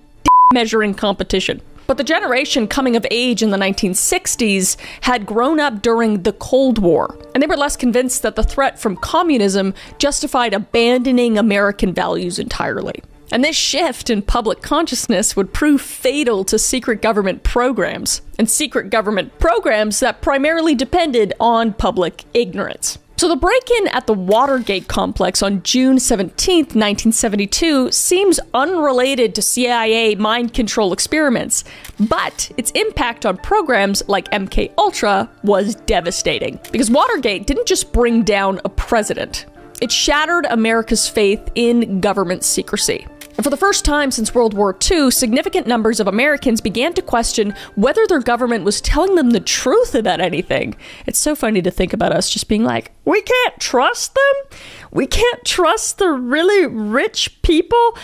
Speaker 1: measuring competition. But the generation coming of age in the 1960s had grown up during the Cold War, and they were less convinced that the threat from communism justified abandoning American values entirely. And this shift in public consciousness would prove fatal to secret government programs, and secret government programs that primarily depended on public ignorance. So the break-in at the Watergate complex on June 17, 1972 seems unrelated to CIA mind control experiments, but its impact on programs like MK-Ultra was devastating. Because Watergate didn't just bring down a president, it shattered America's faith in government secrecy. And for the first time since World War II, significant numbers of Americans began to question whether their government was telling them the truth about anything. It's so funny to think about us just being like, we can't trust them? We can't trust the really rich people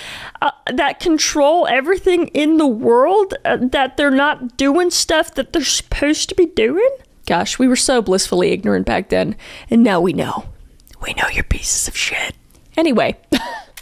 Speaker 1: that control everything in the world, that they're not doing stuff that they're supposed to be doing? Gosh, we were so blissfully ignorant back then, and now we know. We know you're pieces of shit. Anyway,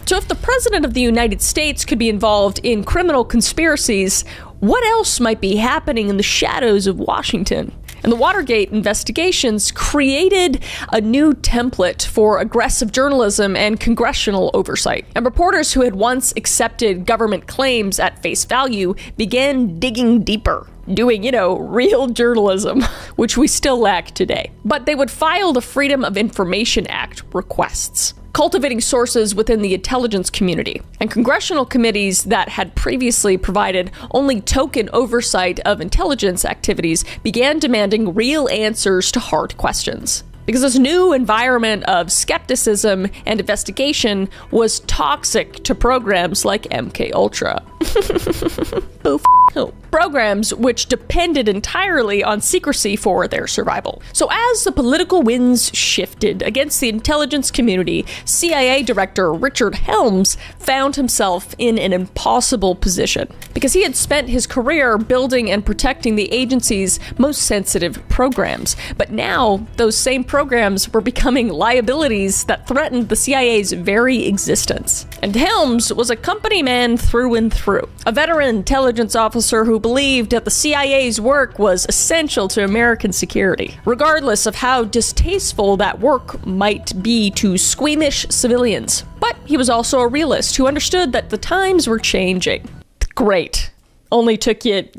Speaker 1: so if the President of the United States could be involved in criminal conspiracies, what else might be happening in the shadows of Washington? And the Watergate investigations created a new template for aggressive journalism and congressional oversight. And reporters who had once accepted government claims at face value began digging deeper, doing, real journalism, which we still lack today. But they would file the Freedom of Information Act requests, cultivating sources within the intelligence community. And congressional committees that had previously provided only token oversight of intelligence activities began demanding real answers to hard questions. Because this new environment of skepticism and investigation was toxic to programs like MKUltra. Programs which depended entirely on secrecy for their survival. So as the political winds shifted against the intelligence community, CIA Director Richard Helms found himself in an impossible position because he had spent his career building and protecting the agency's most sensitive programs. But now those same programs were becoming liabilities that threatened the CIA's very existence. And Helms was a company man through and through, a veteran intelligence officer who believed that the CIA's work was essential to American security, regardless of how distasteful that work might be to squeamish civilians. But he was also a realist who understood that the times were changing. Great. Only took you,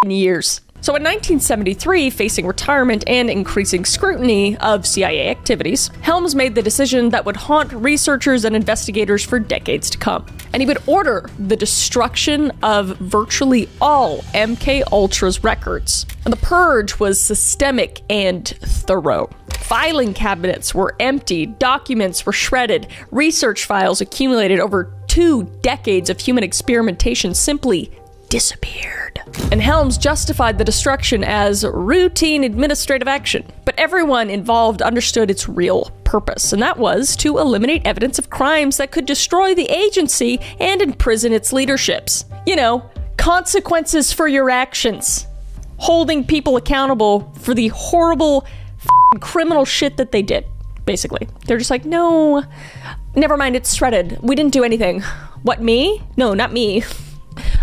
Speaker 1: years. So in 1973, facing retirement and increasing scrutiny of CIA activities, Helms made the decision that would haunt researchers and investigators for decades to come. And he would order the destruction of virtually all MKUltra's records. And the purge was systemic and thorough. Filing cabinets were emptied, documents were shredded, research files accumulated over 2 decades of human experimentation simply disappeared. And Helms justified the destruction as routine administrative action. But everyone involved understood its real purpose, and that was to eliminate evidence of crimes that could destroy the agency and imprison its leaderships. Consequences for your actions. Holding people accountable for the horrible criminal shit that they did, basically. They're just like, no, never mind, it's shredded. We didn't do anything. What, me? No, not me.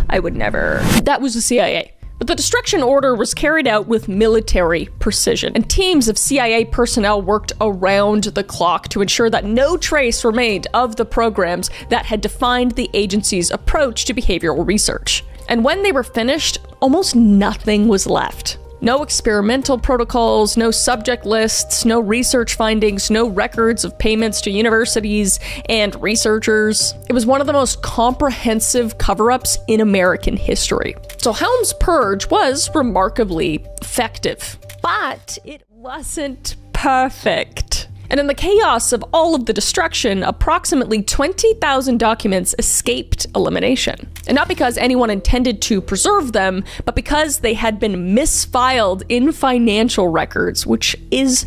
Speaker 1: I would never. That was the CIA. But the destruction order was carried out with military precision, and teams of CIA personnel worked around the clock to ensure that no trace remained of the programs that had defined the agency's approach to behavioral research. And when they were finished, almost nothing was left. No experimental protocols, no subject lists, no research findings, no records of payments to universities and researchers. It was one of the most comprehensive cover-ups in American history. So Helms' purge was remarkably effective, but it wasn't perfect. And in the chaos of all of the destruction, approximately 20,000 documents escaped elimination. And not because anyone intended to preserve them, but because they had been misfiled in financial records, which is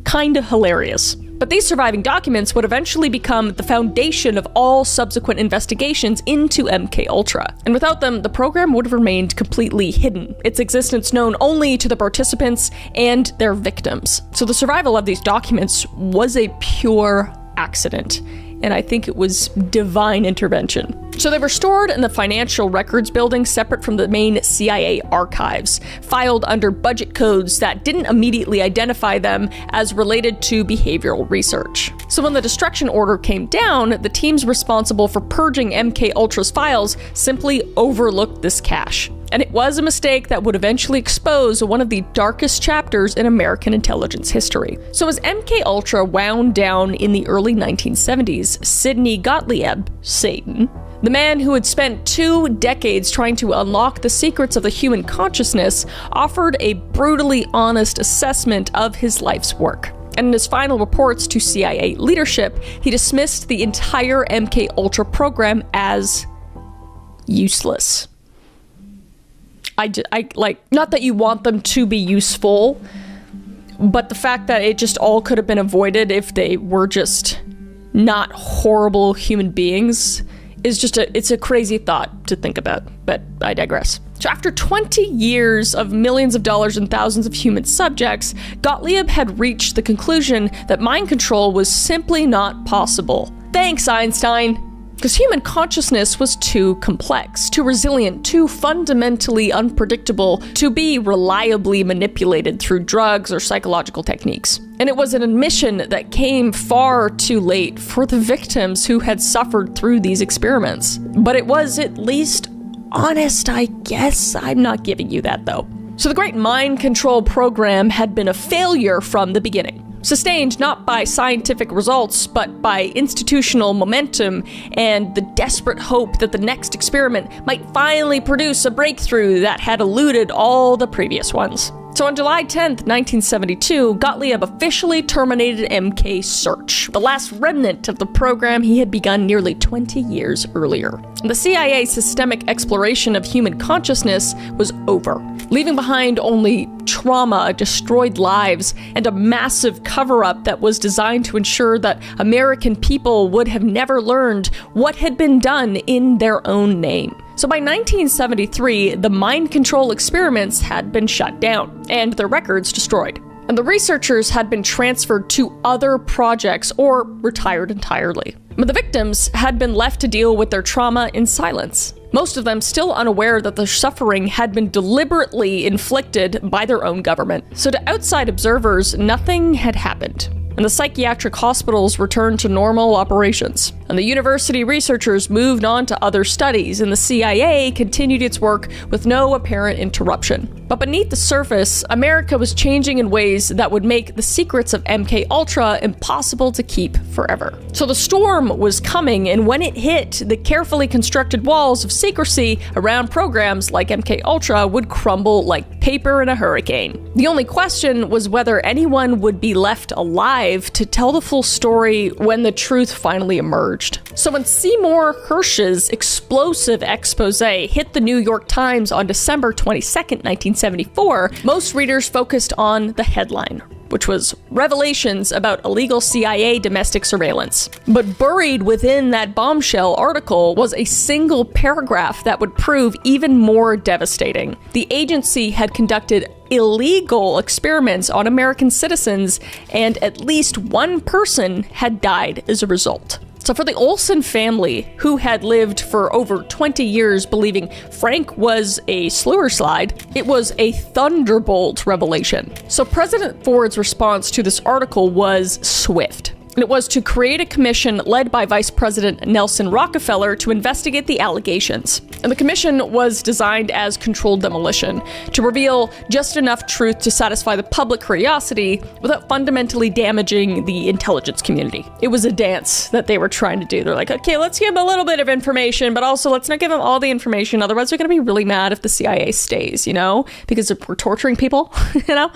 Speaker 1: kind of hilarious. But these surviving documents would eventually become the foundation of all subsequent investigations into MKUltra. And without them, the program would have remained completely hidden, its existence known only to the participants and their victims. So the survival of these documents was a pure accident, and I think it was divine intervention. So they were stored in the financial records building separate from the main CIA archives, filed under budget codes that didn't immediately identify them as related to behavioral research. So when the destruction order came down, the teams responsible for purging MKUltra's files simply overlooked this cache. And it was a mistake that would eventually expose one of the darkest chapters in American intelligence history. So as MKUltra wound down in the early 1970s, Sidney Gottlieb, Satan, the man who had spent 2 decades trying to unlock the secrets of the human consciousness, offered a brutally honest assessment of his life's work. And in his final reports to CIA leadership, he dismissed the entire MK-Ultra program as useless. I like, not that you want them to be useful, but the fact that it just all could have been avoided if they were just not horrible human beings is just it's a crazy thought to think about, but I digress. So after 20 years of millions of dollars and thousands of human subjects, Gottlieb had reached the conclusion that mind control was simply not possible. Thanks, Einstein! Because human consciousness was too complex, too resilient, too fundamentally unpredictable to be reliably manipulated through drugs or psychological techniques. And it was an admission that came far too late for the victims who had suffered through these experiments. But it was at least honest, I guess. I'm not giving you that, though. So the great mind control program had been a failure from the beginning. Sustained not by scientific results, but by institutional momentum and the desperate hope that the next experiment might finally produce a breakthrough that had eluded all the previous ones. So on July 10th, 1972, Gottlieb officially terminated MK Search, the last remnant of the program he had begun nearly 20 years earlier. The CIA's systemic exploration of human consciousness was over, leaving behind only trauma, destroyed lives, and a massive cover-up that was designed to ensure that American people would have never learned what had been done in their own name. So by 1973, the mind control experiments had been shut down, and their records destroyed. And the researchers had been transferred to other projects or retired entirely. But the victims had been left to deal with their trauma in silence. Most of them still unaware that their suffering had been deliberately inflicted by their own government. So to outside observers, nothing had happened. And the psychiatric hospitals returned to normal operations. And the university researchers moved on to other studies, and the CIA continued its work with no apparent interruption. But beneath the surface, America was changing in ways that would make the secrets of MK-Ultra impossible to keep forever. So the storm was coming, and when it hit, the carefully constructed walls of secrecy around programs like MK-Ultra would crumble like paper in a hurricane. The only question was whether anyone would be left alive to tell the full story when the truth finally emerged. So when Seymour Hersh's explosive expose hit the New York Times on December 22nd, 1974, most readers focused on the headline, which was revelations about illegal CIA domestic surveillance. But buried within that bombshell article was a single paragraph that would prove even more devastating. The agency had conducted illegal experiments on American citizens, and at least one person had died as a result. So for the Olsen family, who had lived for over 20 years believing Frank was a sewer slide, it was a thunderbolt revelation. So President Ford's response to this article was swift. And it was to create a commission led by Vice President Nelson Rockefeller to investigate the allegations. And the commission was designed as controlled demolition, to reveal just enough truth to satisfy the public curiosity without fundamentally damaging the intelligence community. It was a dance that they were trying to do. They're like, okay, let's give them a little bit of information, but also let's not give them all the information. Otherwise, they're going to be really mad if the CIA stays, you know, because we're torturing people, you know?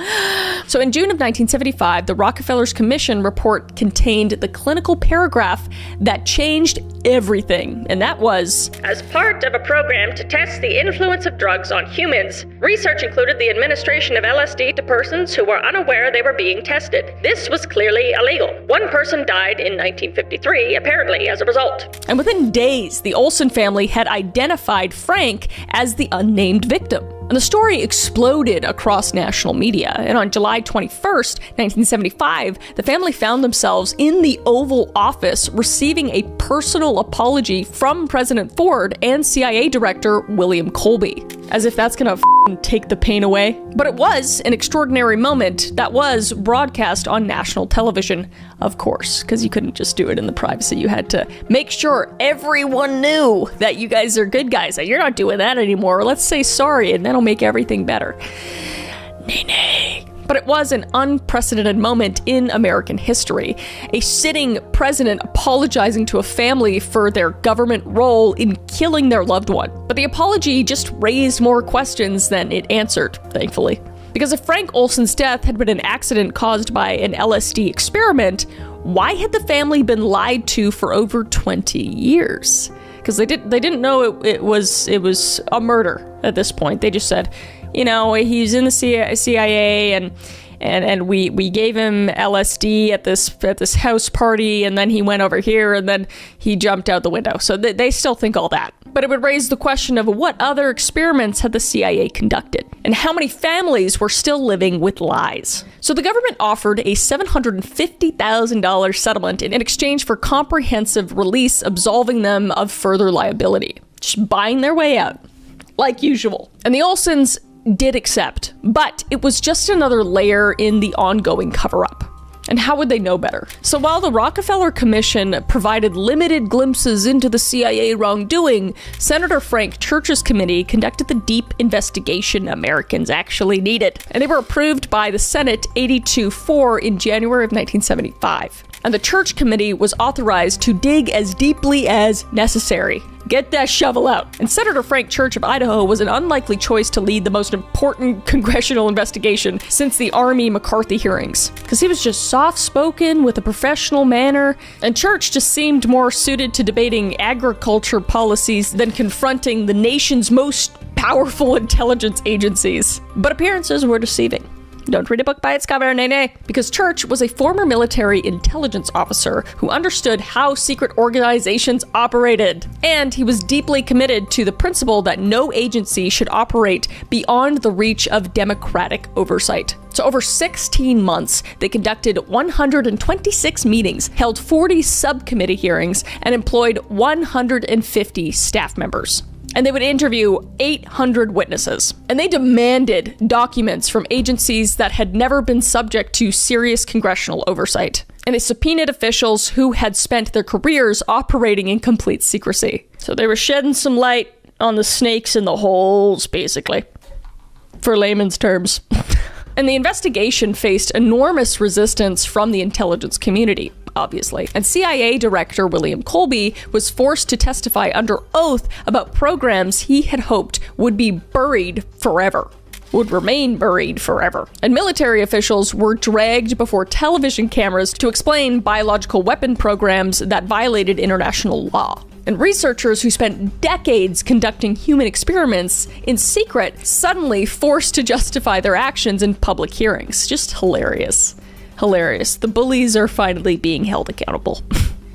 Speaker 1: So in June of 1975, the Rockefellers Commission report contained the clinical paragraph that changed everything, and that was,
Speaker 4: as part of a program to test the influence of drugs on humans, research included the administration of LSD to persons who were unaware they were being tested. This was clearly illegal. One person died in 1953, apparently as a result.
Speaker 1: And within days, the Olsen family had identified Frank as the unnamed victim. And the story exploded across national media. And on July 21st, 1975, the family found themselves in the Oval Office receiving a personal apology from President Ford and CIA Director William Colby. As if that's gonna take the pain away. But it was an extraordinary moment that was broadcast on national television, of course, because you couldn't just do it in the privacy. You had to make sure everyone knew that you guys are good guys, that you're not doing that anymore. Let's say sorry, and that'll make everything better. Nay. But it was an unprecedented moment in American history. A sitting president apologizing to a family for their government role in killing their loved one. But the apology just raised more questions than it answered, thankfully. Because if Frank Olson's death had been an accident caused by an LSD experiment, why had the family been lied to for over 20 years? Because they didn't know it was a murder at this point. They just said, he's in the CIA and we gave him LSD at this house party, and then he went over here, and then he jumped out the window. So they still think all that. But it would raise the question of what other experiments had the CIA conducted, and how many families were still living with lies. So the government offered a $750,000 settlement in exchange for comprehensive release, absolving them of further liability. Just buying their way out, like usual. And the Olsons did accept, but it was just another layer in the ongoing cover-up. And how would they know better? So while the Rockefeller Commission provided limited glimpses into the CIA wrongdoing, Senator Frank Church's committee conducted the deep investigation Americans actually needed. And they were approved by the Senate 82-4 in January of 1975. And the Church Committee was authorized to dig as deeply as necessary. Get that shovel out. And Senator Frank Church of Idaho was an unlikely choice to lead the most important congressional investigation since the Army McCarthy hearings. Because he was just soft-spoken with a professional manner, and Church just seemed more suited to debating agriculture policies than confronting the nation's most powerful intelligence agencies. But appearances were deceiving. Don't read a book by its cover, nay. Because Church was a former military intelligence officer who understood how secret organizations operated. And he was deeply committed to the principle that no agency should operate beyond the reach of democratic oversight. So over 16 months, they conducted 126 meetings, held 40 subcommittee hearings, and employed 150 staff members. And they would interview 800 witnesses. And they demanded documents from agencies that had never been subject to serious congressional oversight. And they subpoenaed officials who had spent their careers operating in complete secrecy. So they were shedding some light on the snakes in the holes, basically, for layman's terms. And the investigation faced enormous resistance from the intelligence community, obviously. And CIA Director William Colby was forced to testify under oath about programs he had hoped would be buried forever. Would remain buried forever. And military officials were dragged before television cameras to explain biological weapon programs that violated international law. And researchers who spent decades conducting human experiments in secret suddenly forced to justify their actions in public hearings. Just hilarious. Hilarious. The bullies are finally being held accountable.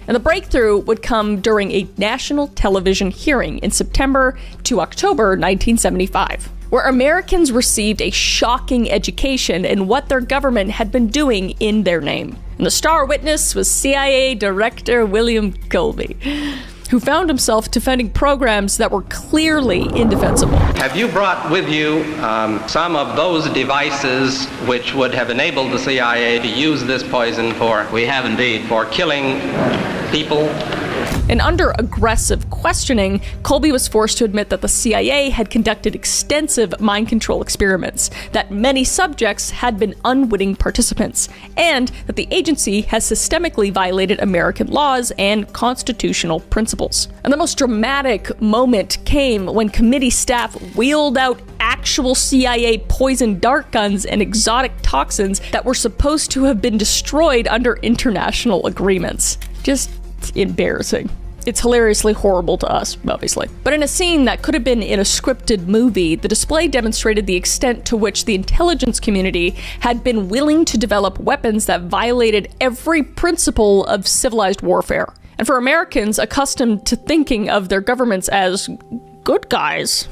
Speaker 1: And the breakthrough would come during a national television hearing in September to October 1975, where Americans received a shocking education in what their government had been doing in their name. And the star witness was CIA Director William Colby, who found himself defending programs that were clearly indefensible.
Speaker 5: Have you brought with you some of those devices which would have enabled the CIA to use this poison for? We have indeed. For killing people?
Speaker 1: And under aggressive questioning, Colby was forced to admit that the CIA had conducted extensive mind control experiments, that many subjects had been unwitting participants, and that the agency has systemically violated American laws and constitutional principles. And the most dramatic moment came when committee staff wheeled out actual CIA poison dart guns and exotic toxins that were supposed to have been destroyed under international agreements. Just embarrassing. It's hilariously horrible to us, obviously. But in a scene that could have been in a scripted movie, the display demonstrated the extent to which the intelligence community had been willing to develop weapons that violated every principle of civilized warfare. And for Americans accustomed to thinking of their governments as good guys,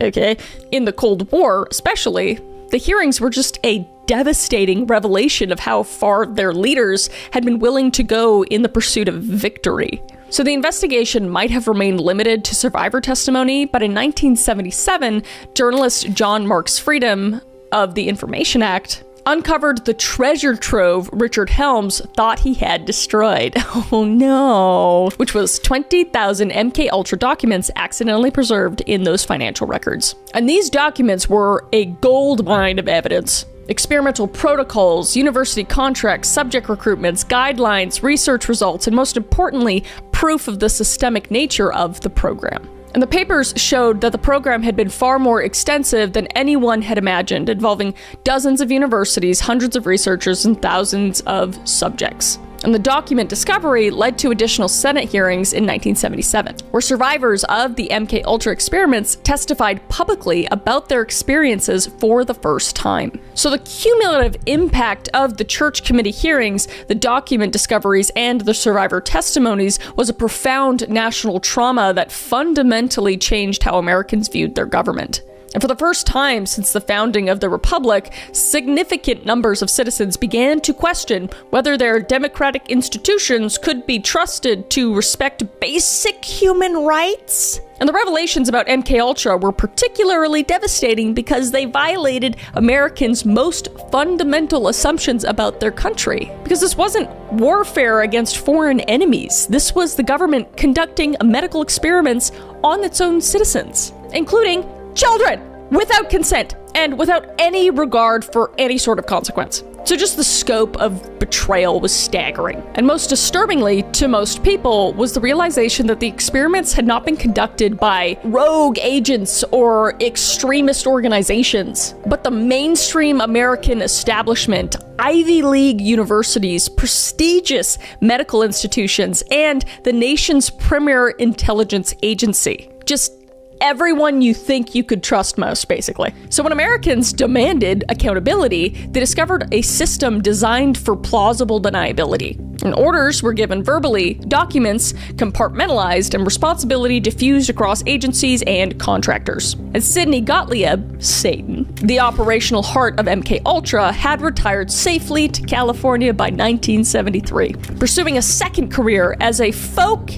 Speaker 1: okay, in the Cold War especially, the hearings were just a devastating revelation of how far their leaders had been willing to go in the pursuit of victory. So the investigation might have remained limited to survivor testimony, but in 1977, journalist John Marks Freedom of the Information Act uncovered the treasure trove Richard Helms thought he had destroyed. Oh no. Which was 20,000 MK Ultra documents accidentally preserved in those financial records. And these documents were a gold mine of evidence. Experimental protocols, university contracts, subject recruitments, guidelines, research results, and most importantly, proof of the systemic nature of the program. And the papers showed that the program had been far more extensive than anyone had imagined, involving dozens of universities, hundreds of researchers, and thousands of subjects. And the document discovery led to additional Senate hearings in 1977, where survivors of the MKUltra experiments testified publicly about their experiences for the first time. So the cumulative impact of the Church Committee hearings, the document discoveries, and the survivor testimonies was a profound national trauma that fundamentally changed how Americans viewed their government. And for the first time since the founding of the Republic, significant numbers of citizens began to question whether their democratic institutions could be trusted to respect basic human rights. And the revelations about MKUltra were particularly devastating because they violated Americans' most fundamental assumptions about their country. Because this wasn't warfare against foreign enemies. This was the government conducting medical experiments on its own citizens, including children, without consent and without any regard for any sort of consequence. So just the scope of betrayal was staggering. And most disturbingly to most people was the realization that the experiments had not been conducted by rogue agents or extremist organizations, but the mainstream American establishment, Ivy League universities, prestigious medical institutions, and the nation's premier intelligence agency. Just everyone you think you could trust most, basically. So when Americans demanded accountability, they discovered a system designed for plausible deniability. And orders were given verbally, documents compartmentalized, and responsibility diffused across agencies and contractors. And Sidney Gottlieb, Satan, the operational heart of MKUltra, had retired safely to California by 1973, pursuing a second career as a folk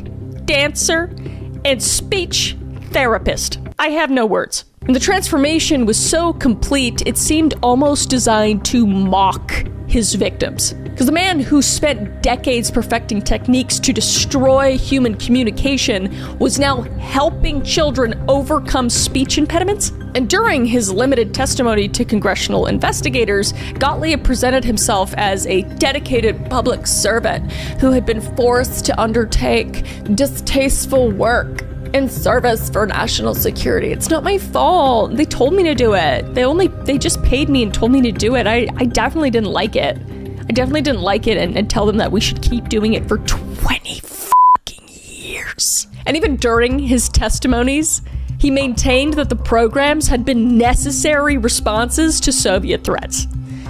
Speaker 1: dancer and speech therapist. I have no words. And the transformation was so complete, it seemed almost designed to mock his victims. Because the man who spent decades perfecting techniques to destroy human communication was now helping children overcome speech impediments. And during his limited testimony to congressional investigators, Gottlieb presented himself as a dedicated public servant who had been forced to undertake distasteful work in service for national security. It's not my fault. They told me to do it. They just paid me and told me to do it. I definitely didn't like it. I definitely didn't like it and tell them that we should keep doing it for 20 fucking years. And even during his testimonies, he maintained that the programs had been necessary responses to Soviet threats.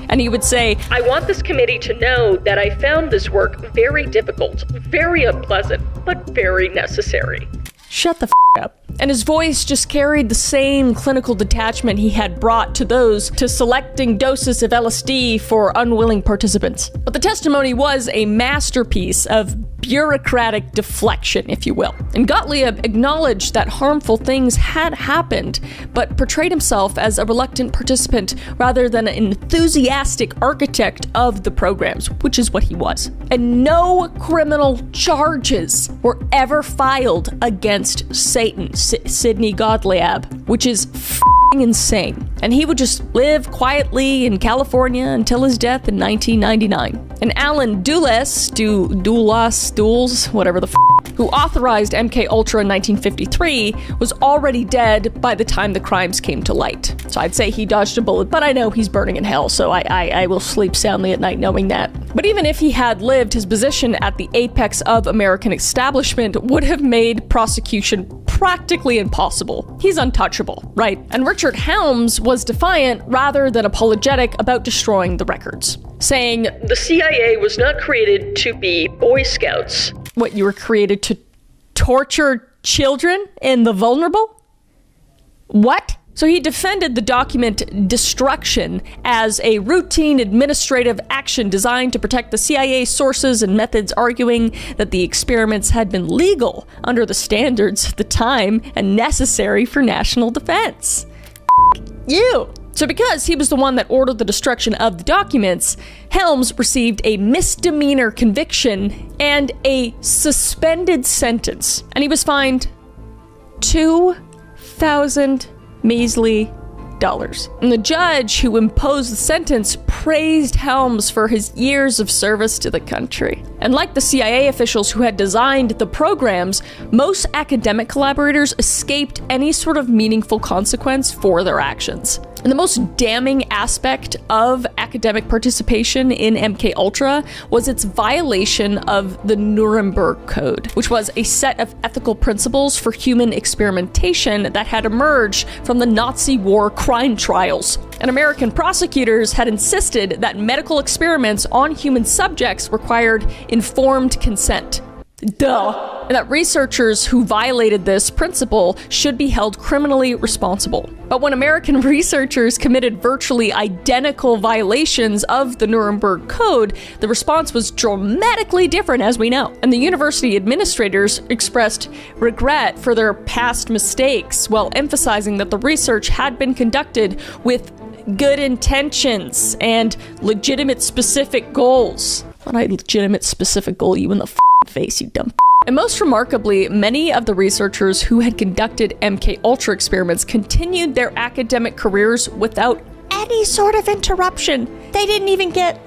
Speaker 1: And he would say,
Speaker 4: I want this committee to know that I found this work very difficult, very unpleasant, but very necessary.
Speaker 1: Shut the f*** up. And his voice just carried the same clinical detachment he had brought to those to selecting doses of LSD for unwilling participants. But the testimony was a masterpiece of bureaucratic deflection, if you will. And Gottlieb acknowledged that harmful things had happened, but portrayed himself as a reluctant participant rather than an enthusiastic architect of the programs, which is what he was. And no criminal charges were ever filed against Satan, Sidney Gottlieb, which is f***ing insane. And he would just live quietly in California until his death in 1999. And Alan Dulles, whatever the f***, who authorized MKUltra in 1953, was already dead by the time the crimes came to light. So I'd say he dodged a bullet, but I know he's burning in hell, so I will sleep soundly at night knowing that. But even if he had lived, his position at the apex of American establishment would have made prosecution practically impossible. He's untouchable, right? And Richard Helms was defiant rather than apologetic about destroying the records, saying,
Speaker 4: The CIA was not created to be Boy Scouts.
Speaker 1: What, you were created to torture children and the vulnerable? What? So he defended the document destruction as a routine administrative action designed to protect the CIA sources and methods, arguing that the experiments had been legal under the standards at the time and necessary for national defense. You! So because he was the one that ordered the destruction of the documents, Helms received a misdemeanor conviction and a suspended sentence. And he was fined 2,000 measly And the judge who imposed the sentence praised Helms for his years of service to the country. And like the CIA officials who had designed the programs, most academic collaborators escaped any sort of meaningful consequence for their actions. And the most damning aspect of academic participation in MKUltra was its violation of the Nuremberg Code, which was a set of ethical principles for human experimentation that had emerged from the Nazi war crime trials. And American prosecutors had insisted that medical experiments on human subjects required informed consent. Duh. And that researchers who violated this principle should be held criminally responsible. But when American researchers committed virtually identical violations of the Nuremberg Code, the response was dramatically different, as we know. And the university administrators expressed regret for their past mistakes while emphasizing that the research had been conducted with good intentions and legitimate specific goals. Not a legitimate specific goal, you in the face, you dumb. And most remarkably, many of the researchers who had conducted MKUltra experiments continued their academic careers without any sort of interruption. They didn't even get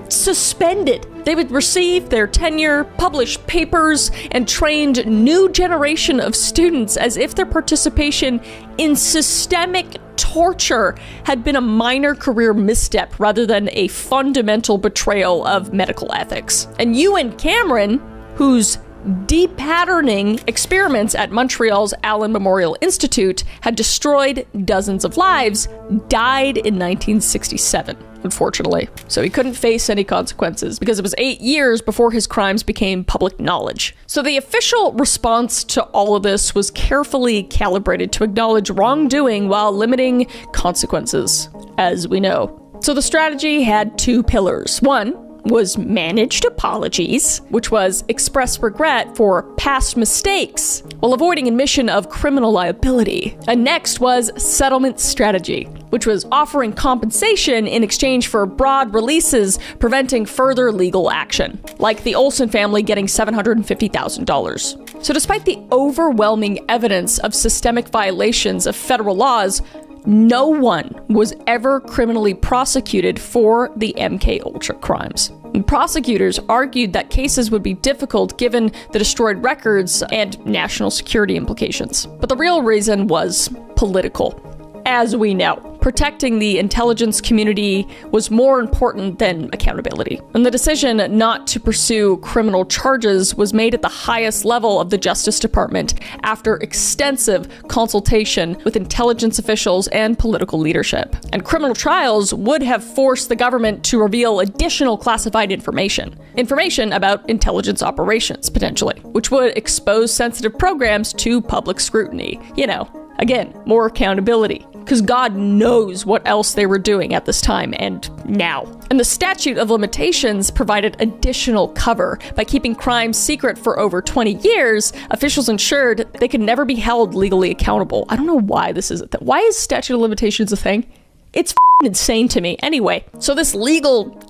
Speaker 1: suspended. They would receive their tenure, publish papers, and trained new generation of students as if their participation in systemic torture had been a minor career misstep rather than a fundamental betrayal of medical ethics. And Ewan Cameron, whose de-patterning experiments at Montreal's Allen Memorial Institute had destroyed dozens of lives, died in 1967, unfortunately. So he couldn't face any consequences because it was 8 years before his crimes became public knowledge. So the official response to all of this was carefully calibrated to acknowledge wrongdoing while limiting consequences, as we know. So the strategy had two pillars. One was managed apologies, which was express regret for past mistakes while avoiding admission of criminal liability. And next was settlement strategy, which was offering compensation in exchange for broad releases, preventing further legal action, like the Olsen family getting $750,000. So despite the overwhelming evidence of systemic violations of federal laws, no one was ever criminally prosecuted for the MKUltra crimes. And prosecutors argued that cases would be difficult given the destroyed records and national security implications. But the real reason was political. As we know, protecting the intelligence community was more important than accountability. And the decision not to pursue criminal charges was made at the highest level of the Justice Department after extensive consultation with intelligence officials and political leadership. And criminal trials would have forced the government to reveal additional classified information about intelligence operations, potentially, which would expose sensitive programs to public scrutiny. You know, again, more accountability. Because God knows what else they were doing at this time and now. And the statute of limitations provided additional cover. By keeping crimes secret for over 20 years, officials ensured they could never be held legally accountable. I don't know why this is a thing. Why is statute of limitations a thing? It's f***ing insane to me. Anyway, so this legal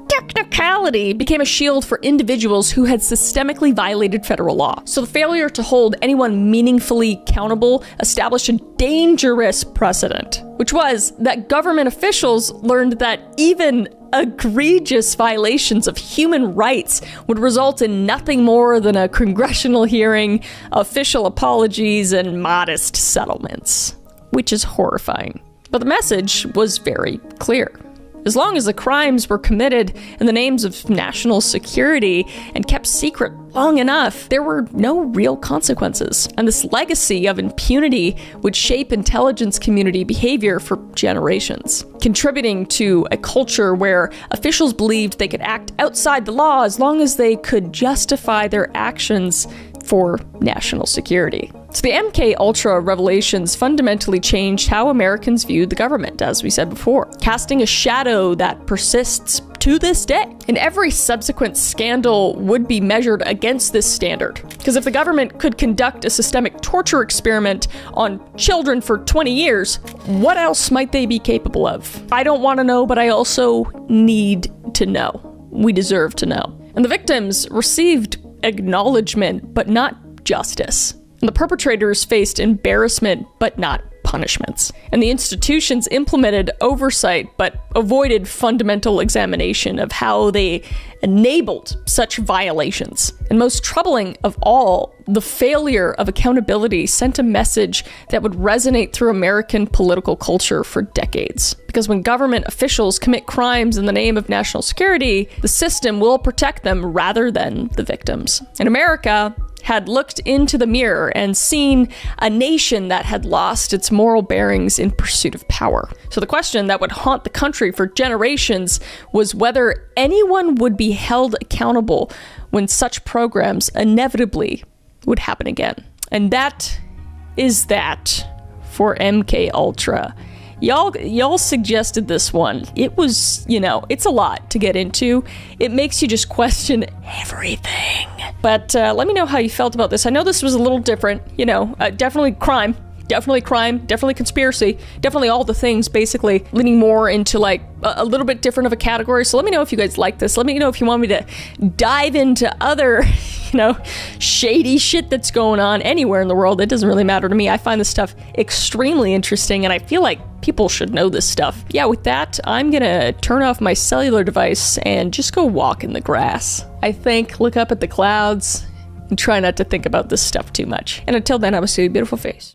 Speaker 1: technicality became a shield for individuals who had systemically violated federal law. So the failure to hold anyone meaningfully accountable established a dangerous precedent, which was that government officials learned that even egregious violations of human rights would result in nothing more than a congressional hearing, official apologies, and modest settlements, which is horrifying. But the message was very clear. As long as the crimes were committed in the names of national security and kept secret long enough, there were no real consequences. And this legacy of impunity would shape intelligence community behavior for generations, contributing to a culture where officials believed they could act outside the law as long as they could justify their actions for national security. So the MKUltra revelations fundamentally changed how Americans viewed the government, as we said before, casting a shadow that persists to this day. And every subsequent scandal would be measured against this standard. Because if the government could conduct a systemic torture experiment on children for 20 years, what else might they be capable of? I don't want to know, but I also need to know. We deserve to know. And the victims received acknowledgement, but not justice. And the perpetrators faced embarrassment, but not punishment. punishments. And the institutions implemented oversight but avoided fundamental examination of how they enabled such violations. And most troubling of all, the failure of accountability sent a message that would resonate through American political culture for decades. Because when government officials commit crimes in the name of national security, the system will protect them rather than the victims. And America had looked into the mirror and seen a nation that had lost its moral bearings in pursuit of power. So the question that would haunt the country for generations was whether anyone would be held accountable when such programs inevitably would happen again. And that is that for MK Ultra. Y'all suggested this one. It was, it's a lot to get into. It makes you just question everything. But let me know how you felt about this. I know this was a little different, definitely crime, definitely conspiracy, definitely all the things, basically leaning more into like a little bit different of a category. So let me know if you guys like this. Let me know if you want me to dive into other, shady shit that's going on anywhere in the world. It doesn't really matter to me. I find this stuff extremely interesting, and I feel like people should know this stuff. Yeah, with that, I'm gonna turn off my cellular device and just go walk in the grass. I think, look up at the clouds, and try not to think about this stuff too much. And until then, I will see you, beautiful face.